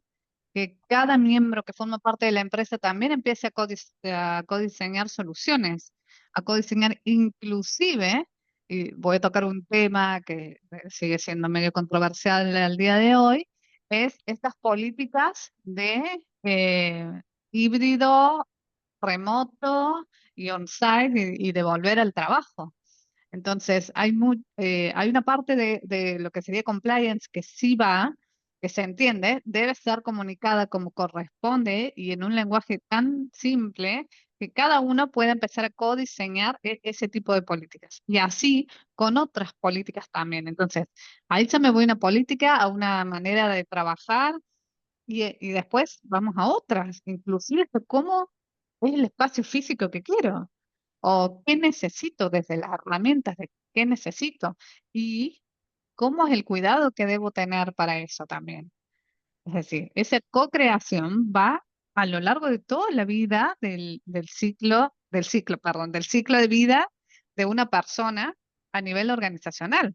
que cada miembro que forma parte de la empresa también empiece a codiseñar soluciones, a codiseñar inclusive, y voy a tocar un tema que sigue siendo medio controversial al día de hoy, es estas políticas de híbrido, remoto y on-site y de volver al trabajo. Entonces, hay una parte de lo que sería compliance que sí va, que se entiende, debe ser comunicada como corresponde y en un lenguaje tan simple que cada uno pueda empezar a codiseñar ese tipo de políticas. Y así con otras políticas también. Entonces, ahí ya me voy a una política, a una manera de trabajar y después vamos a otras, inclusive de cómo es el espacio físico que quiero o qué necesito desde las herramientas de qué necesito y cómo es el cuidado que debo tener para eso también. Es decir, esa co-creación va a lo largo de toda la vida del ciclo de vida de una persona a nivel organizacional,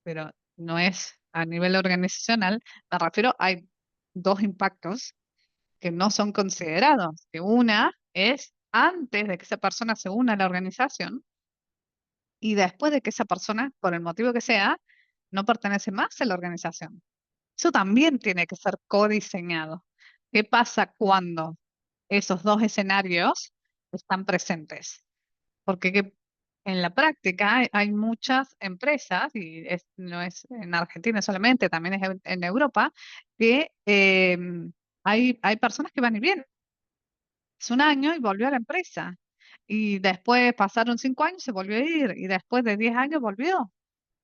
pero no es a nivel organizacional, me refiero, hay dos impactos que no son considerados, que una es antes de que esa persona se una a la organización y después de que esa persona, por el motivo que sea, no pertenece más a la organización. Eso también tiene que ser codiseñado. ¿Qué pasa cuando esos dos escenarios están presentes? Porque en la práctica hay muchas empresas, y no es en Argentina solamente, también es en Europa, que hay personas que van y vienen. Es un año y volvió a la empresa. Y después pasaron 5 años, se volvió a ir. Y después de 10 años volvió. O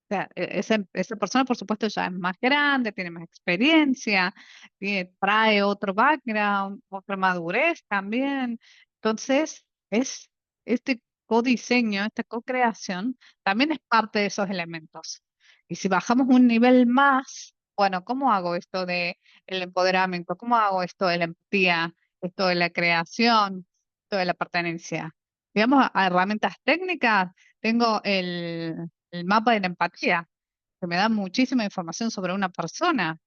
sea, esa persona, por supuesto, ya es más grande, tiene más experiencia, trae otro background, otra madurez también. Entonces, este codiseño, esta co-creación, también es parte de esos elementos. Y si bajamos un nivel más, bueno, ¿cómo hago esto de el empoderamiento? ¿Cómo hago esto de la empatía? Esto de la creación, esto de la pertenencia. Digamos, a herramientas técnicas, tengo el mapa de la empatía, que me da muchísima información sobre una persona.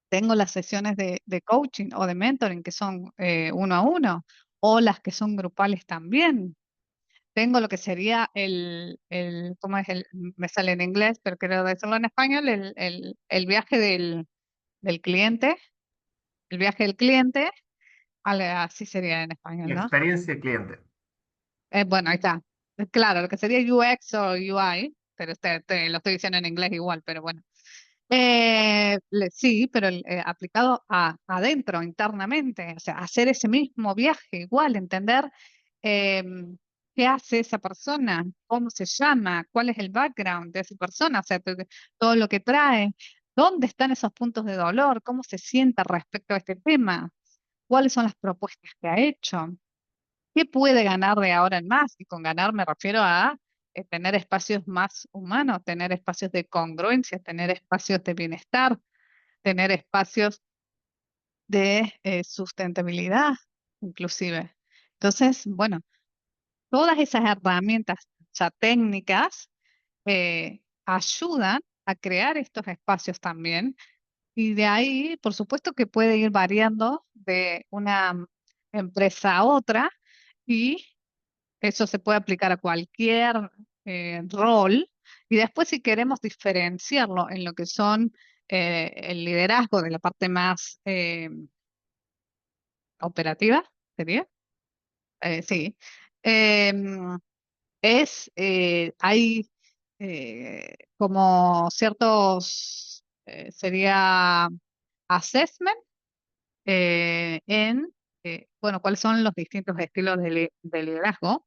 Tengo las sesiones de coaching o de mentoring que son uno a uno, o las que son grupales también. Tengo lo que sería ¿cómo es me sale en inglés, pero quiero decirlo en español, el viaje del cliente, el viaje del cliente, así sería en español, La ¿no? experiencia cliente. Bueno, ahí está. Claro, lo que sería UX o UI, pero te lo estoy diciendo en inglés igual, pero bueno. Sí, pero aplicado adentro, internamente, o sea, hacer ese mismo viaje, igual, entender em, qué hace esa persona, cómo se llama, cuál es el background de esa persona, o sea, todo lo que trae, dónde están esos puntos de dolor, cómo se sienta respecto a este tema, cuáles son las propuestas que ha hecho. ¿Qué puede ganar de ahora en más? Y con ganar me refiero a tener espacios más humanos, tener espacios de congruencia, tener espacios de bienestar, tener espacios de sustentabilidad, inclusive. Entonces, bueno, todas esas herramientas ya técnicas ayudan a crear estos espacios también. Y de ahí, por supuesto que puede ir variando de una empresa a otra y eso se puede aplicar a cualquier rol. Y después, si queremos diferenciarlo en lo que son el liderazgo de la parte más operativa, ¿sería? Sí. Em, hay como ciertos, sería assessment en, bueno, cuáles son los distintos estilos de liderazgo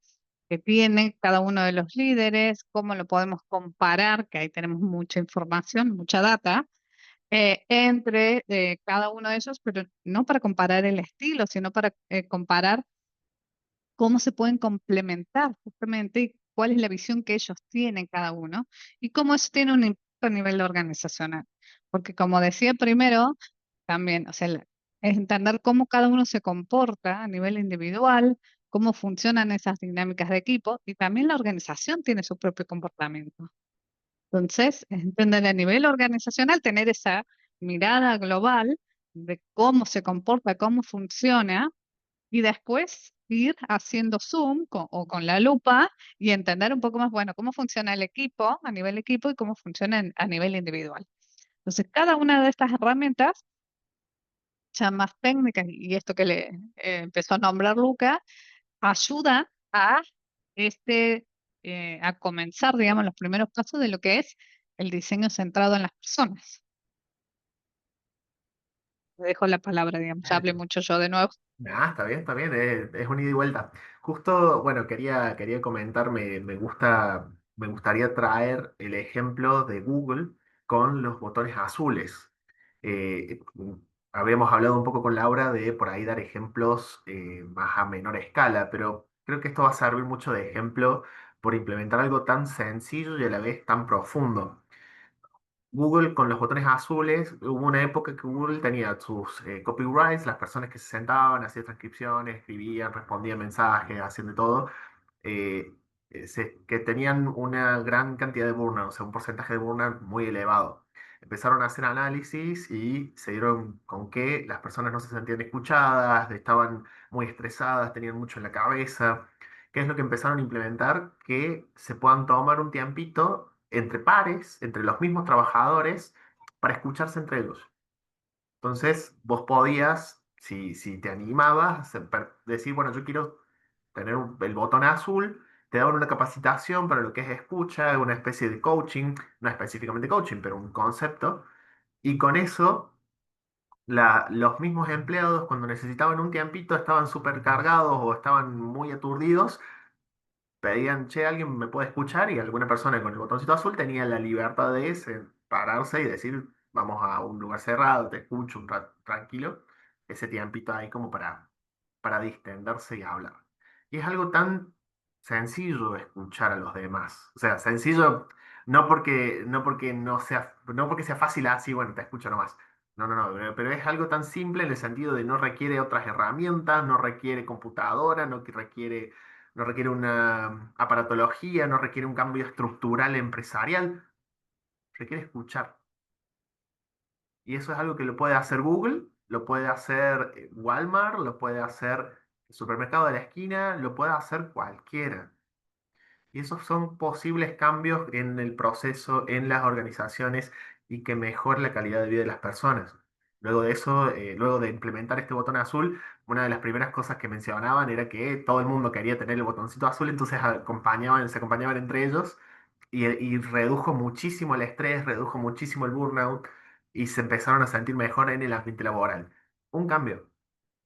que tiene cada uno de los líderes, cómo lo podemos comparar, que ahí tenemos mucha información, mucha data, entre cada uno de ellos, pero no para comparar el estilo, sino para comparar cómo se pueden complementar justamente y cuál es la visión que ellos tienen cada uno y cómo eso tiene un impacto a nivel organizacional. Porque como decía primero, también, o sea, es entender cómo cada uno se comporta a nivel individual, cómo funcionan esas dinámicas de equipo y también la organización tiene su propio comportamiento. Entonces, es entender a nivel organizacional, tener esa mirada global de cómo se comporta, cómo funciona y después ir haciendo zoom o con la lupa y entender un poco más, bueno, cómo funciona el equipo a nivel equipo y cómo funciona a nivel individual. Entonces, cada una de estas herramientas, ya más técnicas, y esto que le empezó a nombrar Luca, ayuda a, este, a comenzar, digamos, los primeros pasos de lo que es el diseño centrado en las personas. Le dejo la palabra, digamos, ya hablé mucho yo de nuevo. Ah, está bien, es un ida y vuelta. Justo, bueno, quería comentar, me gustaría traer el ejemplo de Google con los botones azules. Eh, Habíamos hablado un poco con Laura de por ahí dar ejemplos más a menor escala, pero creo que esto va a servir mucho de ejemplo por implementar algo tan sencillo y a la vez tan profundo. Google con los botones azules, hubo una época que Google tenía sus copyrights, las personas que se sentaban, hacían transcripciones, escribían, respondían mensajes, hacían de todo, eh, que tenían una gran cantidad de burnout, o sea, un porcentaje de burnout muy elevado. Empezaron a hacer análisis y se dieron con que las personas no se sentían escuchadas, estaban muy estresadas, tenían mucho en la cabeza. ¿Qué es lo que empezaron a implementar? Que se puedan tomar un tiempito entre pares, entre los mismos trabajadores, para escucharse entre ellos. Entonces, vos podías, si te animabas, decir, bueno, yo quiero tener el botón azul, te daban una capacitación para lo que es escucha, una especie de coaching, no específicamente coaching, pero un concepto, y con eso los mismos empleados cuando necesitaban un tiempito estaban súper cargados o estaban muy aturdidos, pedían, che, alguien me puede escuchar y alguna persona con el botoncito azul tenía la libertad de pararse y decir, vamos a un lugar cerrado, te escucho un rato tranquilo, ese tiempito ahí como para distenderse y hablar. Y es algo tan sencillo escuchar a los demás. O sea, sencillo no porque sea fácil así, bueno, te escucho nomás. No, no, no, pero es algo tan simple en el sentido de no requiere otras herramientas, no requiere computadora, no requiere una aparatología, no requiere un cambio estructural empresarial, requiere escuchar. Y eso es algo que lo puede hacer Google, lo puede hacer Walmart, lo puede hacer el supermercado de la esquina, lo puede hacer cualquiera. Y esos son posibles cambios en el proceso, en las organizaciones y que mejore la calidad de vida de las personas. Luego de eso, luego de implementar este botón azul, una de las primeras cosas que mencionaban era que todo el mundo quería tener el botoncito azul, entonces se acompañaban entre ellos y redujo muchísimo el estrés, redujo muchísimo el burnout y se empezaron a sentir mejor en el ambiente laboral. Un cambio,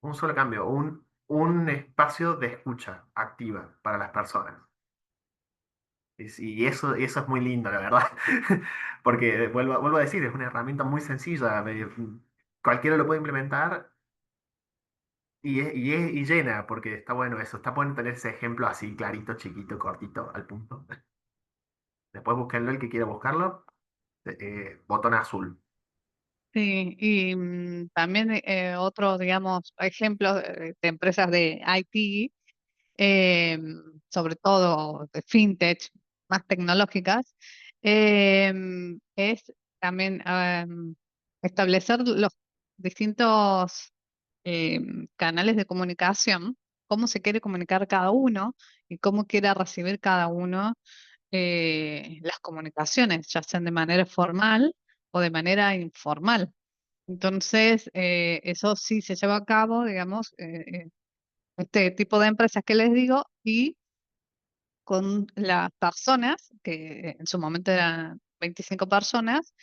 un solo cambio, un espacio de escucha activa para las personas. Y eso es muy lindo, la verdad. Porque vuelvo a decir, es una herramienta muy sencilla. Cualquiera lo puede implementar y llena, porque está bueno eso. Está bueno tener ese ejemplo así, clarito, chiquito, cortito, al punto. Después búsquenlo el que quiera buscarlo. Botón azul. Sí, y también otros, digamos, ejemplos de empresas de IT, eh, sobre todo de fintech, más tecnológicas, es también establecer los distintos canales de comunicación, cómo se quiere comunicar cada uno y cómo quiere recibir cada uno las comunicaciones, ya sean de manera formal o de manera informal. Entonces, eso sí se lleva a cabo, digamos, este tipo de empresas que les digo, y con las personas, que en su momento eran 25 personas,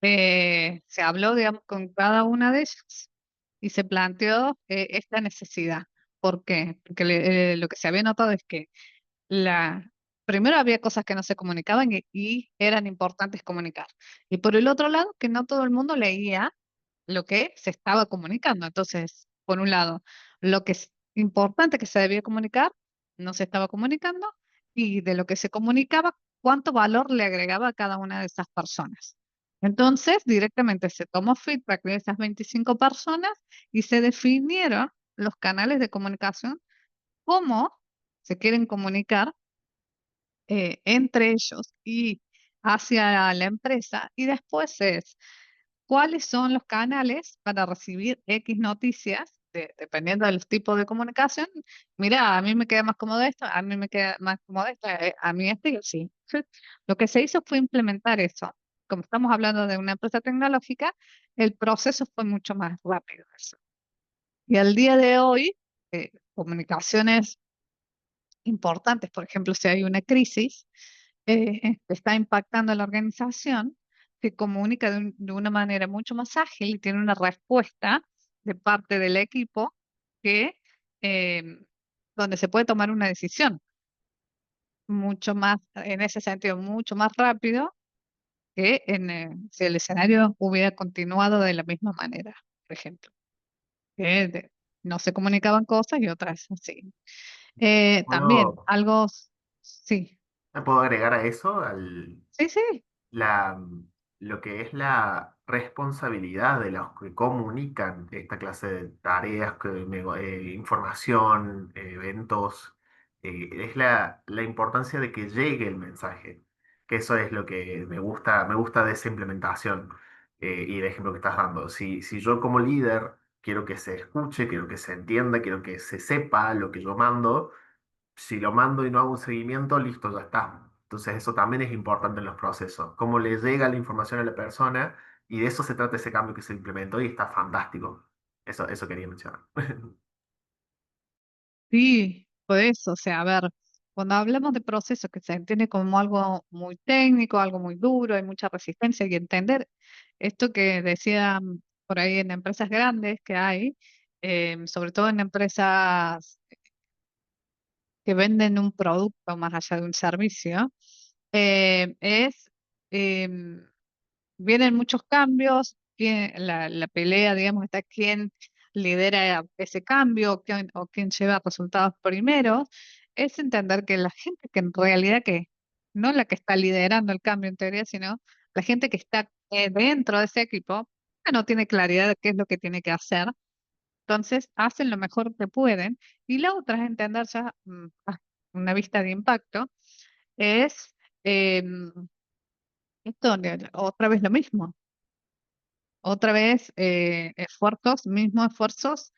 Se habló, digamos, con cada una de ellas y se planteó esta necesidad. ¿Por qué? Porque lo que se había notado es que primero había cosas que no se comunicaban y eran importantes comunicar. Y por el otro lado, que no todo el mundo leía lo que se estaba comunicando. Entonces, por un lado, lo que es importante que se debía comunicar no se estaba comunicando y de lo que se comunicaba, cuánto valor le agregaba a cada una de esas personas. Entonces, directamente se tomó feedback de esas 25 personas y se definieron los canales de comunicación, cómo se quieren comunicar entre ellos y hacia la empresa. Y después es cuáles son los canales para recibir X noticias, dependiendo de los tipos de comunicación. Mira, a mí me queda más cómodo esto, a mí me queda más cómodo esto, a mí esto y así. Lo que se hizo fue implementar eso. Como estamos hablando de una empresa tecnológica, el proceso fue mucho más rápido. Eso. Y al día de hoy, comunicaciones importantes, por ejemplo, si hay una crisis, que está impactando a la organización, se comunica de una manera mucho más ágil y tiene una respuesta de parte del equipo que donde se puede tomar una decisión mucho más, en ese sentido, mucho más rápido que si el escenario hubiera continuado de la misma manera, por ejemplo, que no se comunicaban cosas y otras sí. También ¿Puedo, algo, sí, puedo agregar a eso, sí, sí. la, lo que es la responsabilidad de los que comunican esta clase de tareas, información, eventos, es la importancia de que llegue el mensaje, que eso es lo que me gusta de esa implementación y el ejemplo que estás dando. Si yo como líder quiero que se escuche, quiero que se entienda, quiero que se sepa lo que yo mando, si lo mando y no hago un seguimiento, listo, ya está. Entonces eso también es importante en los procesos, cómo le llega la información a la persona y de eso se trata ese cambio que se implementó y está fantástico. Eso quería mencionar. Sí, por eso, o sea, a ver, cuando hablamos de procesos que se entiende como algo muy técnico, algo muy duro, hay mucha resistencia y entender esto que decía por ahí en empresas grandes que hay, sobre todo en empresas que venden un producto más allá de un servicio, es em, vienen muchos cambios, la pelea, digamos, está quién lidera ese cambio o quién lleva resultados primero, es entender que la gente que en realidad que, no la que está liderando el cambio en teoría, sino la gente que está dentro de ese equipo, no tiene claridad de qué es lo que tiene que hacer, entonces hacen lo mejor que pueden, y la otra es entender ya una vista de impacto, es em, esto, otra vez lo mismo. Otra vez, mismos esfuerzos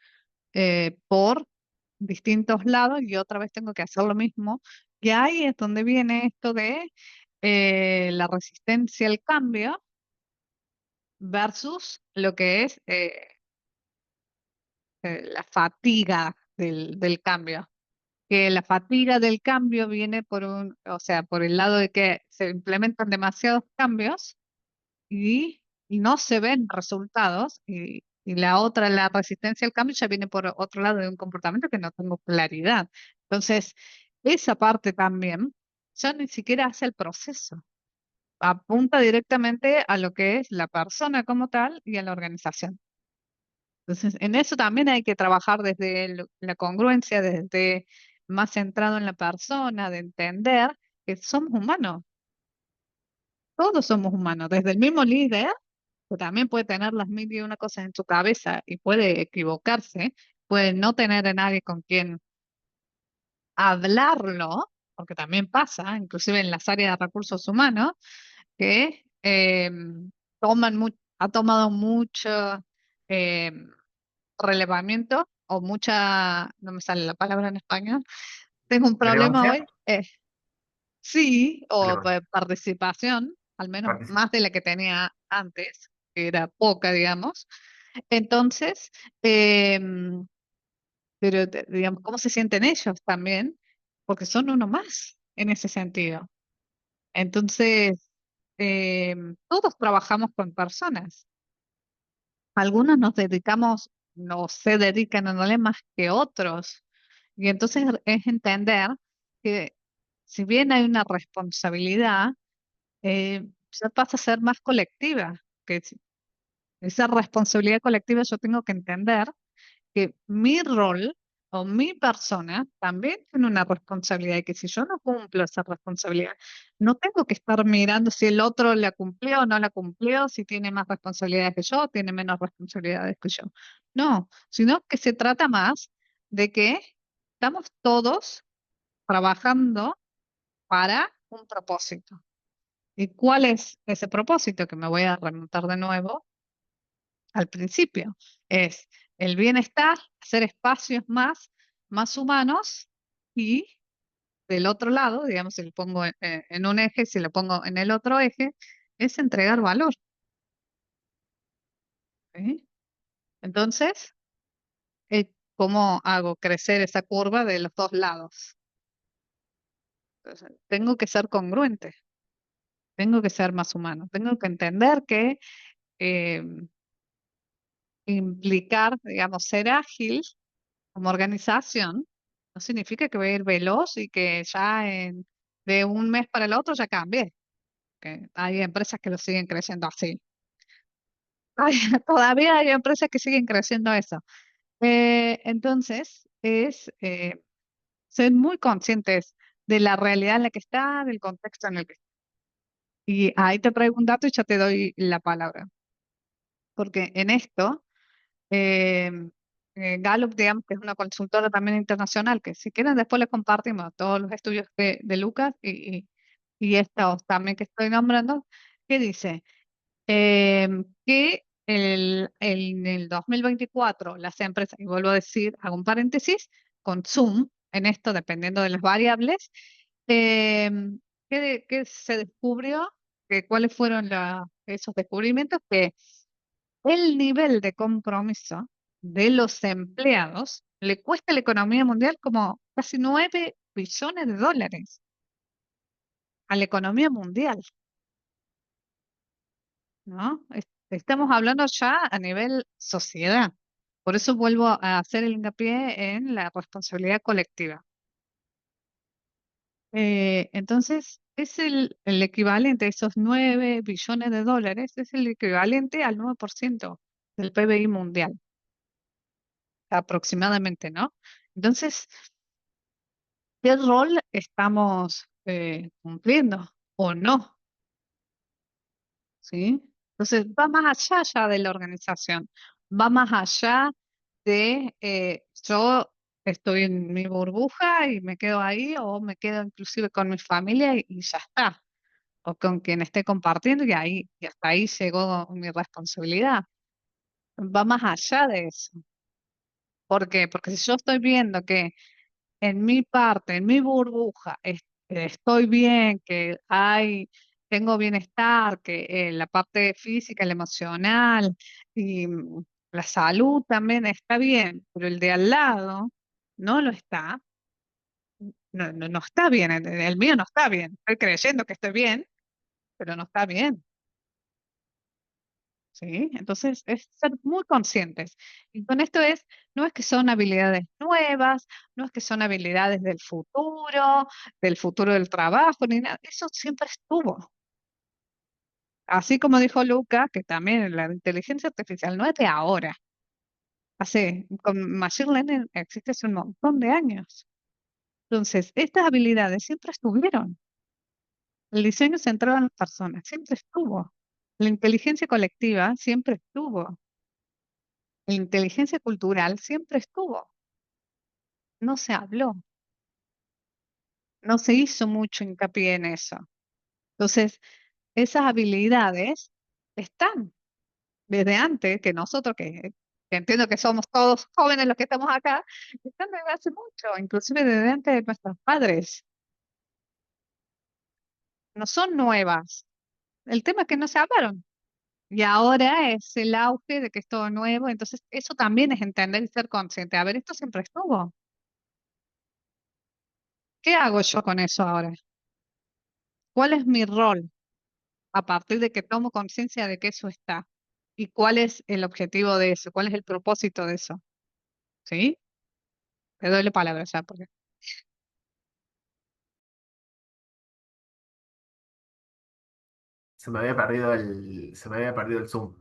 por distintos lados y otra vez tengo que hacer lo mismo. Y ahí es donde viene esto de la resistencia al cambio versus lo que es la fatiga del cambio. Que la fatiga del cambio viene o sea, por el lado de que se implementan demasiados cambios y no se ven resultados y la otra, la resistencia al cambio ya viene por otro lado de un comportamiento que no tengo claridad. Entonces, esa parte también ya ni siquiera hace el proceso, apunta directamente a lo que es la persona como tal y a la organización. Entonces, en eso también hay que trabajar desde la congruencia, desde más centrado en la persona, de entender que somos humanos, todos somos humanos, desde el mismo líder que también puede tener las mil y una cosas en su cabeza y puede equivocarse, puede no tener a nadie con quien hablarlo, porque también pasa, inclusive en las áreas de recursos humanos, que ha tomado mucho eh, relevamiento o mucha, no me sale la palabra en español, tengo un problema ¿Relevancia? hoy, sí, o Relevancia. participación, al menos Participa. más de la que tenía antes, que era poca, digamos. Entonces, em, pero digamos, ¿cómo se sienten ellos también? Porque son uno más en ese sentido. Entonces, todos trabajamos con personas. Algunos nos dedicamos, no se dedican a no más que otros. Y entonces es entender que si bien hay una responsabilidad, ya pasa a ser más colectiva, que esa responsabilidad colectiva yo tengo que entender que mi rol o mi persona también tiene una responsabilidad y que si yo no cumplo esa responsabilidad, no tengo que estar mirando si el otro la cumplió o no la cumplió, si tiene más responsabilidades que yo, tiene menos responsabilidades que yo. No, sino que se trata más de que estamos todos trabajando para un propósito. ¿Y cuál es ese propósito? Que me voy a remontar de nuevo al principio. Es el bienestar, hacer espacios más humanos y del otro lado, digamos, si lo pongo en un eje, si lo pongo en el otro eje, es entregar valor. ¿Sí? Entonces, ¿cómo hago crecer esa curva de los dos lados? Entonces, tengo que ser congruente, tengo que ser más humano, tengo que entender que eh, implicar, digamos, ser ágil como organización no significa que voy a ir veloz y que ya de un mes para el otro ya cambie. Que hay empresas que lo siguen creciendo así. Todavía hay empresas que siguen creciendo eso. Entonces, es ser muy conscientes de la realidad en la que está, del contexto en el que está. Y ahí te traigo un dato y ya te doy la palabra. Porque en esto, eh, Gallup, digamos que es una consultora también internacional, que si quieren después les compartimos todos los estudios de Lucas y estos también que estoy nombrando, que dice que en el 2024 las empresas, y vuelvo a decir, hago un paréntesis, con Zoom, en esto dependiendo de las variables, que se descubrió, que cuáles fueron esos descubrimientos, que el nivel de compromiso de los empleados le cuesta a la economía mundial como casi 9 billones de dólares a la economía mundial, ¿no? Estamos hablando ya a nivel sociedad. Por eso vuelvo a hacer el hincapié en la responsabilidad colectiva. Entonces, es el equivalente a esos 9 billones de dólares, es el equivalente al 9% del PBI mundial, aproximadamente, ¿no? Entonces, ¿qué rol estamos cumpliendo o no? ¿Sí? Entonces, va más allá ya de la organización, va más allá de yo estoy en mi burbuja y me quedo ahí o me quedo inclusive con mi familia y ya está, o con quien esté compartiendo y hasta ahí llegó mi responsabilidad. Va más allá de eso. ¿Por qué? Porque si yo estoy viendo que en mi parte, en mi burbuja, estoy bien, que tengo bienestar, que la parte física, la emocional y la salud también está bien, pero el de al lado no lo está, no está bien, el mío no está bien. Estoy creyendo que estoy bien, pero no está bien. ¿Sí? Entonces, es ser muy conscientes. Y con esto no es que son habilidades nuevas, no es que son habilidades del futuro del trabajo, ni nada. Eso siempre estuvo. Así como dijo Luca, que también la inteligencia artificial no es de ahora. Con Machine Learning existe hace un montón de años. Entonces, estas habilidades siempre estuvieron. El diseño centrado en las personas siempre estuvo. La inteligencia colectiva siempre estuvo. La inteligencia cultural siempre estuvo, no se habló, no se hizo mucho hincapié en eso. Entonces, esas habilidades están desde antes que nosotros, que entiendo que somos todos jóvenes los que estamos acá, están desde hace mucho, inclusive desde antes de nuestros padres. No son nuevas. El tema es que no se hablaron. Y ahora es el auge de que es todo nuevo. Entonces, eso también es entender y ser consciente. A ver, esto siempre estuvo. ¿Qué hago yo con eso ahora? ¿Cuál es mi rol? a partir de que tomo conciencia de que eso está y cuál es el objetivo de eso, cuál es el propósito de eso. ¿Sí? Te doy la palabra ya, porque Se me había perdido el Zoom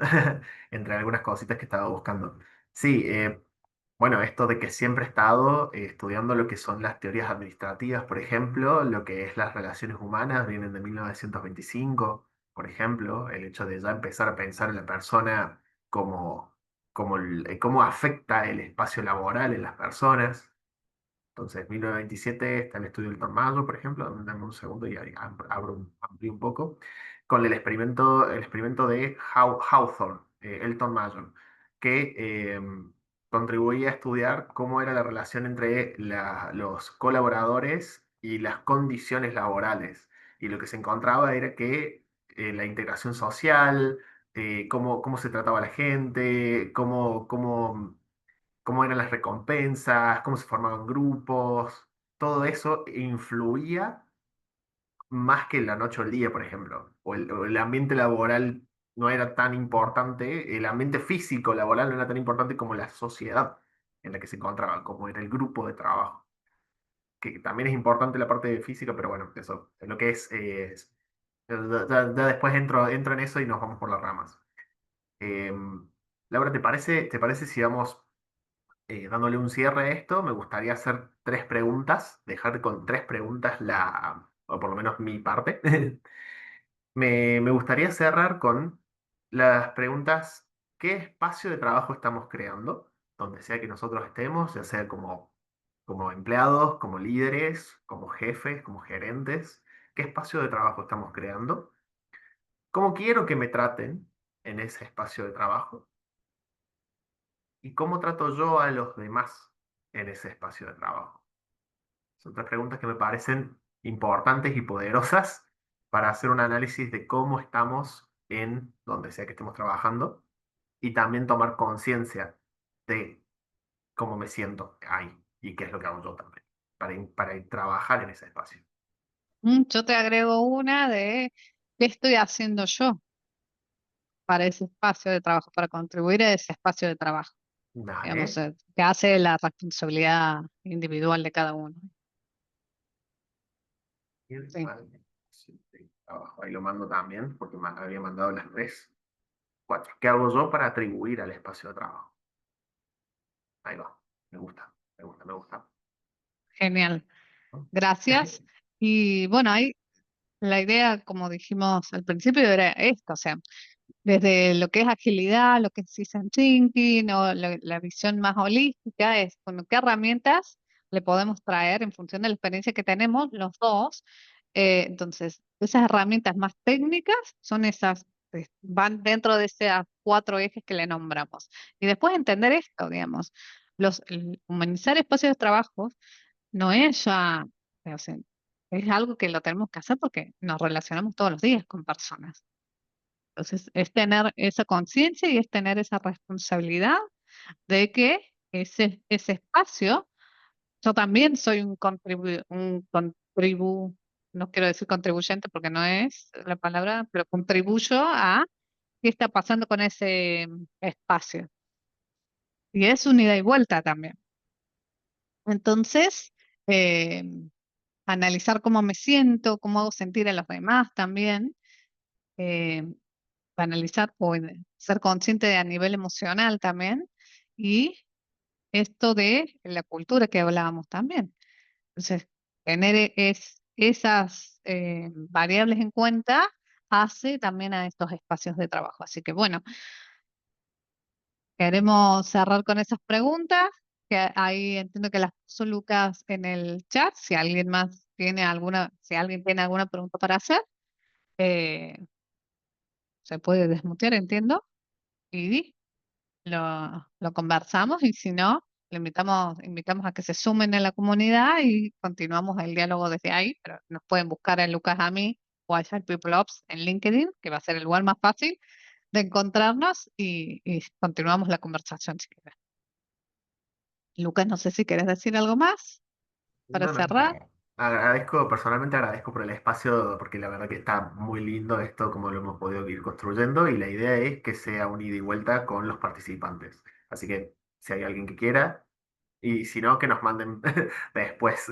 entre algunas cositas que estaba buscando. Sí, bueno, esto de que siempre he estado estudiando lo que son las teorías administrativas, por ejemplo, lo que es las relaciones humanas, vienen de 1925, por ejemplo, el hecho de ya empezar a pensar en la persona como, cómo afecta el espacio laboral en las personas. Entonces, 1927 está el estudio del Tornado, por ejemplo, dame un segundo y ahí amplío un poco, con el experimento de Hawthorne, Elton Mayor, que contribuía a estudiar cómo era la relación entre los colaboradores y las condiciones laborales. Y lo que se encontraba era que la integración social, cómo se trataba a la gente, cómo eran las recompensas, cómo se formaban grupos, todo eso influía más que la noche o el día, por ejemplo, o el ambiente laboral no era tan importante, el ambiente físico laboral no era tan importante como la sociedad en la que se encontraban, como era el grupo de trabajo, que también es importante la parte física, pero bueno, eso, lo que ya después entro en eso y nos vamos por las ramas. Laura, ¿te parece si vamos dándole un cierre a esto? Me gustaría hacer tres preguntas, dejar con tres preguntas o por lo menos mi parte. Me gustaría cerrar con las preguntas: ¿qué espacio de trabajo estamos creando? Donde sea que nosotros estemos, ya sea como empleados, como líderes, como jefes, como gerentes. ¿Qué espacio de trabajo estamos creando? ¿Cómo quiero que me traten en ese espacio de trabajo? ¿Y cómo trato yo a los demás en ese espacio de trabajo? Son tres preguntas que me parecen importantes y poderosas para hacer un análisis de cómo estamos en donde sea que estemos trabajando y también tomar conciencia de cómo me siento ahí y qué es lo que hago yo también para trabajar en ese espacio. yo te agrego una de qué estoy haciendo yo para ese espacio de trabajo, para contribuir a ese espacio de trabajo, digamos, Dale. que hace la responsabilidad individual de cada uno. Sí. Sí, sí, trabajo. Ahí lo mando también porque había mandado las tres. Cuatro. ¿Qué hago yo para atribuir al espacio de trabajo? Ahí va. Me gusta, me gusta, me gusta. Genial, ¿No? gracias. Y bueno, ahí la idea, como dijimos al principio, era esto, o sea, desde lo que es agilidad, lo que es design thinking o la visión más holística, es con qué herramientas le podemos traer en función de la experiencia que tenemos los dos. Entonces, esas herramientas más técnicas son esas, van dentro de esas cuatro ejes que le nombramos. Y después entender esto, digamos, el humanizar espacios de trabajo no es ya, o sea, es algo que lo tenemos que hacer porque nos relacionamos todos los días con personas. Entonces, es tener esa conciencia y es tener esa responsabilidad de que ese espacio, yo también soy no quiero decir contribuyente porque no es la palabra, pero contribuyo a qué está pasando con ese espacio. Y es un ida y vuelta también. Entonces, eh, analizar cómo me siento, cómo hago sentir a los demás también. eh, Analizar o ser consciente a nivel emocional también, y esto de la cultura que hablábamos también. Entonces, tener esas variables en cuenta hace también a estos espacios de trabajo. Así que bueno, queremos cerrar con esas preguntas, que ahí entiendo que las puso Lucas en el chat. Si alguien más tiene alguna, si alguien tiene alguna pregunta para hacer, eh, se puede desmutear, entiendo, y lo conversamos, y si no, invitamos a que se sumen a la comunidad y continuamos el diálogo desde ahí, pero nos pueden buscar a Lucas, a mí o a Agile People Ops en LinkedIn, que va a ser el lugar más fácil de encontrarnos, y continuamos la conversación si quieres. Lucas, no sé si quieres decir algo más para No, no, cerrar. Agradezco, personalmente agradezco por el espacio, porque la verdad que está muy lindo esto, como lo hemos podido ir construyendo, y la idea es que sea un ida y vuelta con los participantes. Así que si hay alguien que quiera, y si no, que nos manden después.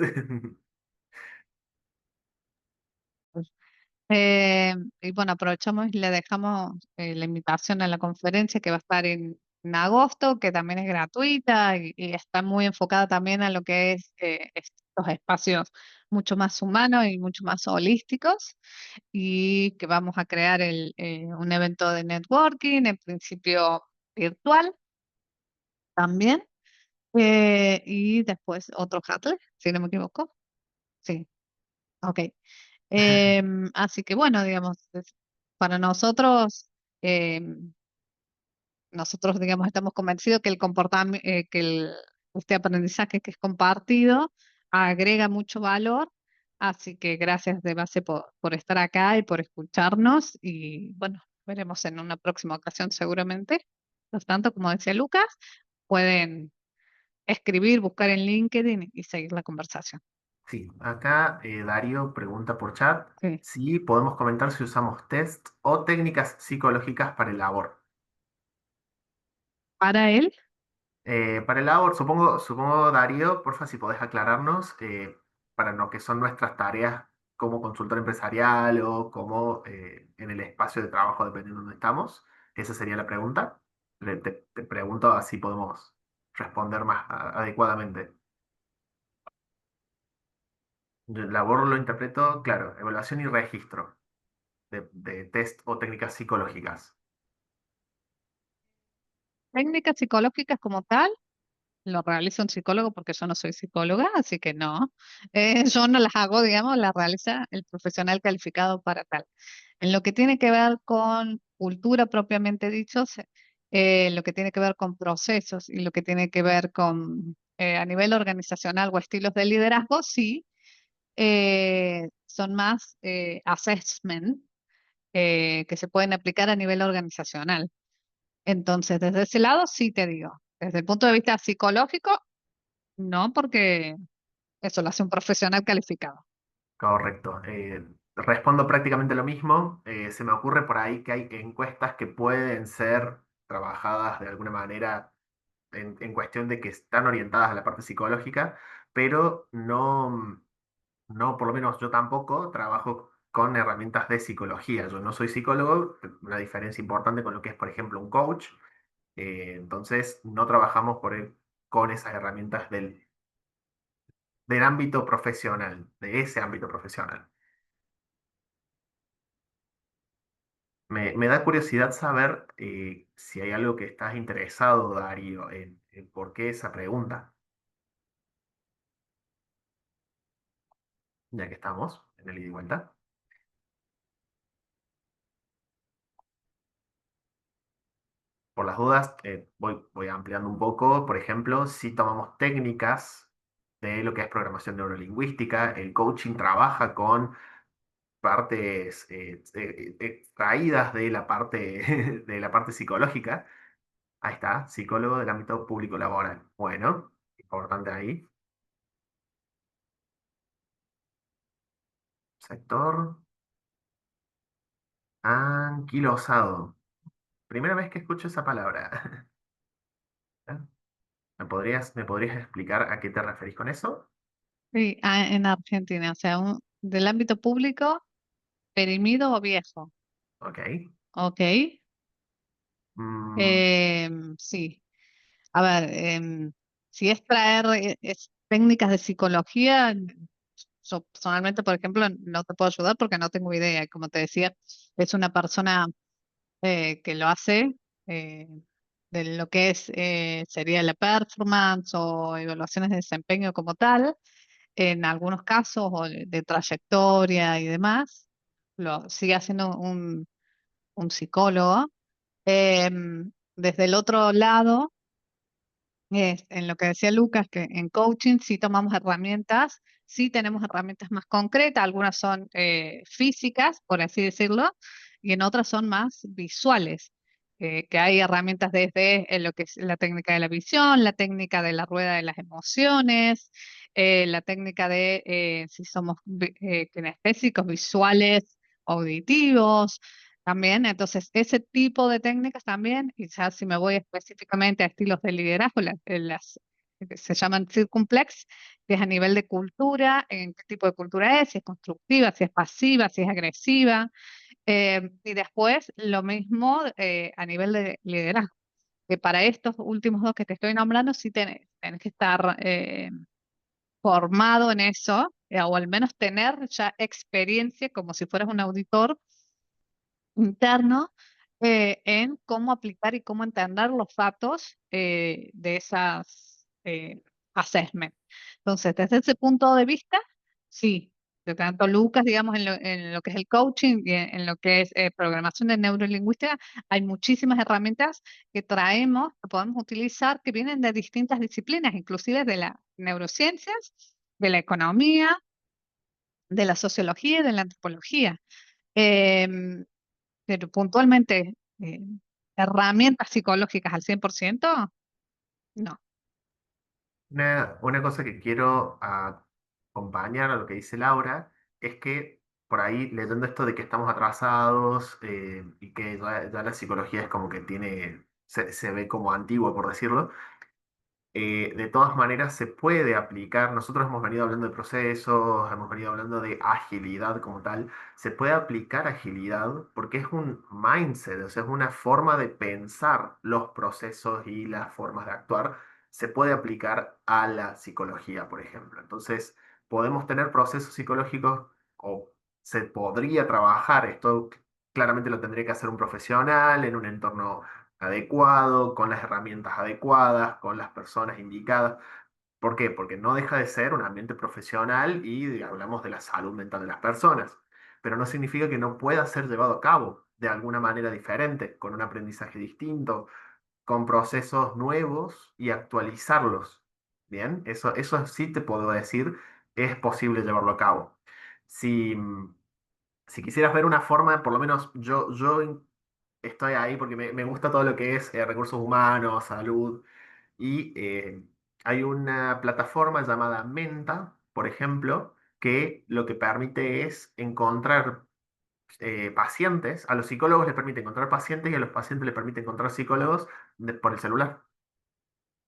Y bueno, aprovechamos y le dejamos la invitación a la conferencia que va a estar en agosto, que también es gratuita y está muy enfocada también a lo que es estos espacios mucho más humanos y mucho más holísticos, y que vamos a crear un evento de networking, en principio virtual también, y después otro Huddle, si no me equivoco. Sí, ok. Así que bueno, digamos, para nosotros, digamos, estamos convencidos que el comportamiento, este aprendizaje que es compartido agrega mucho valor. Así que gracias de base por estar acá y por escucharnos. Y bueno, veremos en una próxima ocasión seguramente. Por tanto, como decía Lucas, pueden escribir, buscar en LinkedIn y seguir la conversación. Sí, acá Darío pregunta por chat Sí. si podemos comentar si usamos test o técnicas psicológicas para el labor. Para él, Para el labor, supongo, Darío, porfa, si podés aclararnos para lo que son nuestras tareas como consultor empresarial o como en el espacio de trabajo, dependiendo de dónde estamos. Esa sería la pregunta. Te pregunto así podemos responder más adecuadamente. Yo labor lo interpreto, claro, evaluación y registro de test o técnicas psicológicas. técnicas psicológicas como tal. Lo realiza un psicólogo porque yo no soy psicóloga, así que no. Yo no las hago, digamos, las realiza el profesional calificado para tal. En lo que tiene que ver con cultura propiamente dicho, lo que tiene que ver con procesos y lo que tiene que ver con a nivel organizacional o estilos de liderazgo, sí, son más assessment que se pueden aplicar a nivel organizacional. Entonces, desde ese lado, sí te digo. Desde el punto de vista psicológico, no, porque eso lo hace un profesional calificado. Correcto. Respondo prácticamente lo mismo. Se me ocurre por ahí que hay encuestas que pueden ser trabajadas de alguna manera en cuestión de que están orientadas a la parte psicológica, pero no, no, por lo menos yo tampoco trabajo con herramientas de psicología. Yo no soy psicólogo, una diferencia importante con lo que es, por ejemplo, un coach. Entonces, no trabajamos con esas herramientas del ámbito profesional, de ese ámbito profesional. Me da curiosidad saber si hay algo que estás interesado, Darío, en por qué esa pregunta, ya que estamos en el ida y vuelta. Por las dudas, voy ampliando un poco. Por ejemplo, si tomamos técnicas de lo que es programación neurolingüística, el coaching trabaja con partes extraídas de la parte, de la parte psicológica. Ahí está, psicólogo del ámbito público laboral. Bueno, importante ahí. Sector anquilosado. Primera vez que escucho esa palabra. ¿Me podrías explicar a qué te referís con eso? Sí, en Argentina, o sea, del ámbito público, perimido o viejo. Ok. Ok. Mm, Sí. A ver, si es traer técnicas de psicología, yo personalmente, por ejemplo, no te puedo ayudar porque no tengo idea. Como te decía, es una persona que lo hace eh, de lo que sería la performance o evaluaciones de desempeño como tal, en algunos casos, o de trayectoria y demás, lo sigue haciendo un psicólogo. Desde el otro lado, en lo que decía Lucas, que en coaching sí tomamos herramientas, sí tenemos herramientas más concretas, algunas son físicas, por así decirlo, y en otras son más visuales. que hay herramientas desde lo que es la técnica de la visión, la técnica de la rueda de las emociones, la técnica de si somos kinestésicos, visuales, auditivos, también. Entonces, ese tipo de técnicas también, y ya si me voy específicamente a estilos de liderazgo, que se llaman Circumplex, que es a nivel de cultura, en qué tipo de cultura es, si es constructiva, si es pasiva, si es agresiva. Y después lo mismo a nivel de liderazgo, que para estos últimos dos que te estoy nombrando, sí tenés que estar formado en eso, o al menos tener ya experiencia como si fueras un auditor interno en cómo aplicar y cómo entender los datos de esas assessment. Entonces, desde ese punto de vista, sí, de tanto Lucas, digamos, en lo que es el coaching y en lo que es programación de neurolingüística, hay muchísimas herramientas que traemos, que podemos utilizar, que vienen de distintas disciplinas, inclusive de las neurociencias, de la economía, de la sociología y de la antropología. Em, pero puntualmente, eh, herramientas psicológicas al 100%, no. Una cosa que quiero acompañar a lo que dice Laura es que por ahí leyendo esto de que estamos atrasados y que ya la psicología es como que se ve como antigua, por decirlo. De todas maneras, se puede aplicar, nosotros hemos venido hablando de procesos, hemos venido hablando de agilidad como tal, se puede aplicar agilidad porque es un mindset, o sea, es una forma de pensar los procesos y las formas de actuar, se puede aplicar a la psicología, por ejemplo. Entonces, podemos tener procesos psicológicos o se podría trabajar, esto claramente lo tendría que hacer un profesional en un entorno adecuado, con las herramientas adecuadas, con las personas indicadas. ¿Por qué? Porque no deja de ser un ambiente profesional y hablamos de la salud mental de las personas, pero no significa que no pueda ser llevado a cabo de alguna manera diferente, con un aprendizaje distinto, con procesos nuevos y actualizarlos. Bien, eso sí te puedo decir, es posible llevarlo a cabo. Si, si quisieras ver una forma, por lo menos yo estoy ahí porque me gusta todo lo que es recursos humanos, salud, y hay una plataforma llamada Menta, por ejemplo, que lo que permite es encontrar pacientes, a los psicólogos les permite encontrar pacientes y a los pacientes les permite encontrar psicólogos por el celular.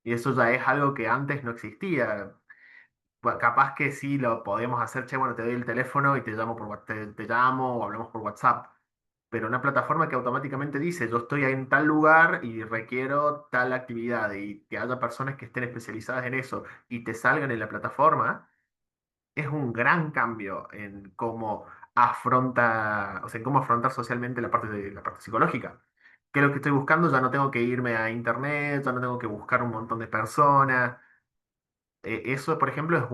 Y eso ya es algo que antes no existía. Bueno, capaz que sí lo podíamos hacer, che, bueno, te doy el teléfono y te llamo te llamo o hablamos por WhatsApp, pero una plataforma que automáticamente dice, yo estoy en tal lugar y requiero tal actividad y que haya personas que estén especializadas en eso y te salgan en la plataforma, es un gran cambio en cómo o sea, en cómo afrontar socialmente la parte psicológica. ¿Qué es lo que estoy buscando? Ya no tengo que irme a internet, ya no tengo que buscar un montón de personas. Eso, por ejemplo, es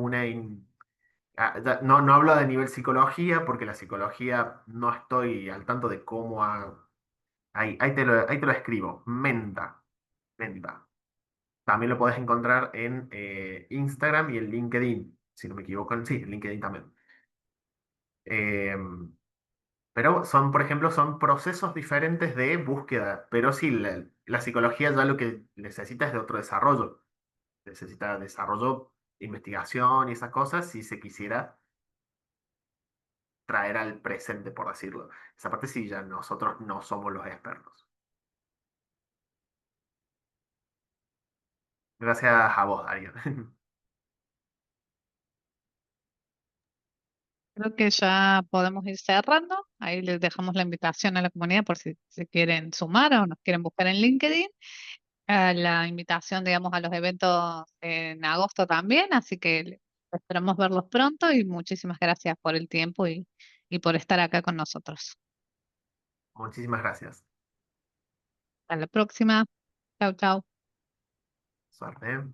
no hablo de nivel psicología, porque la psicología no estoy al tanto de ahí te lo escribo. Menta. Menta. También lo podés encontrar en Instagram y en LinkedIn. Si no me equivoco, sí, en LinkedIn también. Eh, pero son, por ejemplo, son procesos diferentes de búsqueda. Pero sí, la psicología ya lo que necesita es de otro desarrollo. Necesita desarrollo, investigación y esas cosas si se quisiera traer al presente, por decirlo. Esa parte sí, ya nosotros no somos los expertos. Gracias a vos, Darío. Creo que ya podemos ir cerrando. Ahí les dejamos la invitación a la comunidad por si se quieren sumar o nos quieren buscar en LinkedIn. La invitación, digamos, a los eventos en agosto también, así que esperamos verlos pronto y muchísimas gracias por el tiempo y por estar acá con nosotros. Muchísimas gracias. Hasta la próxima. Chau, chau. Suerte.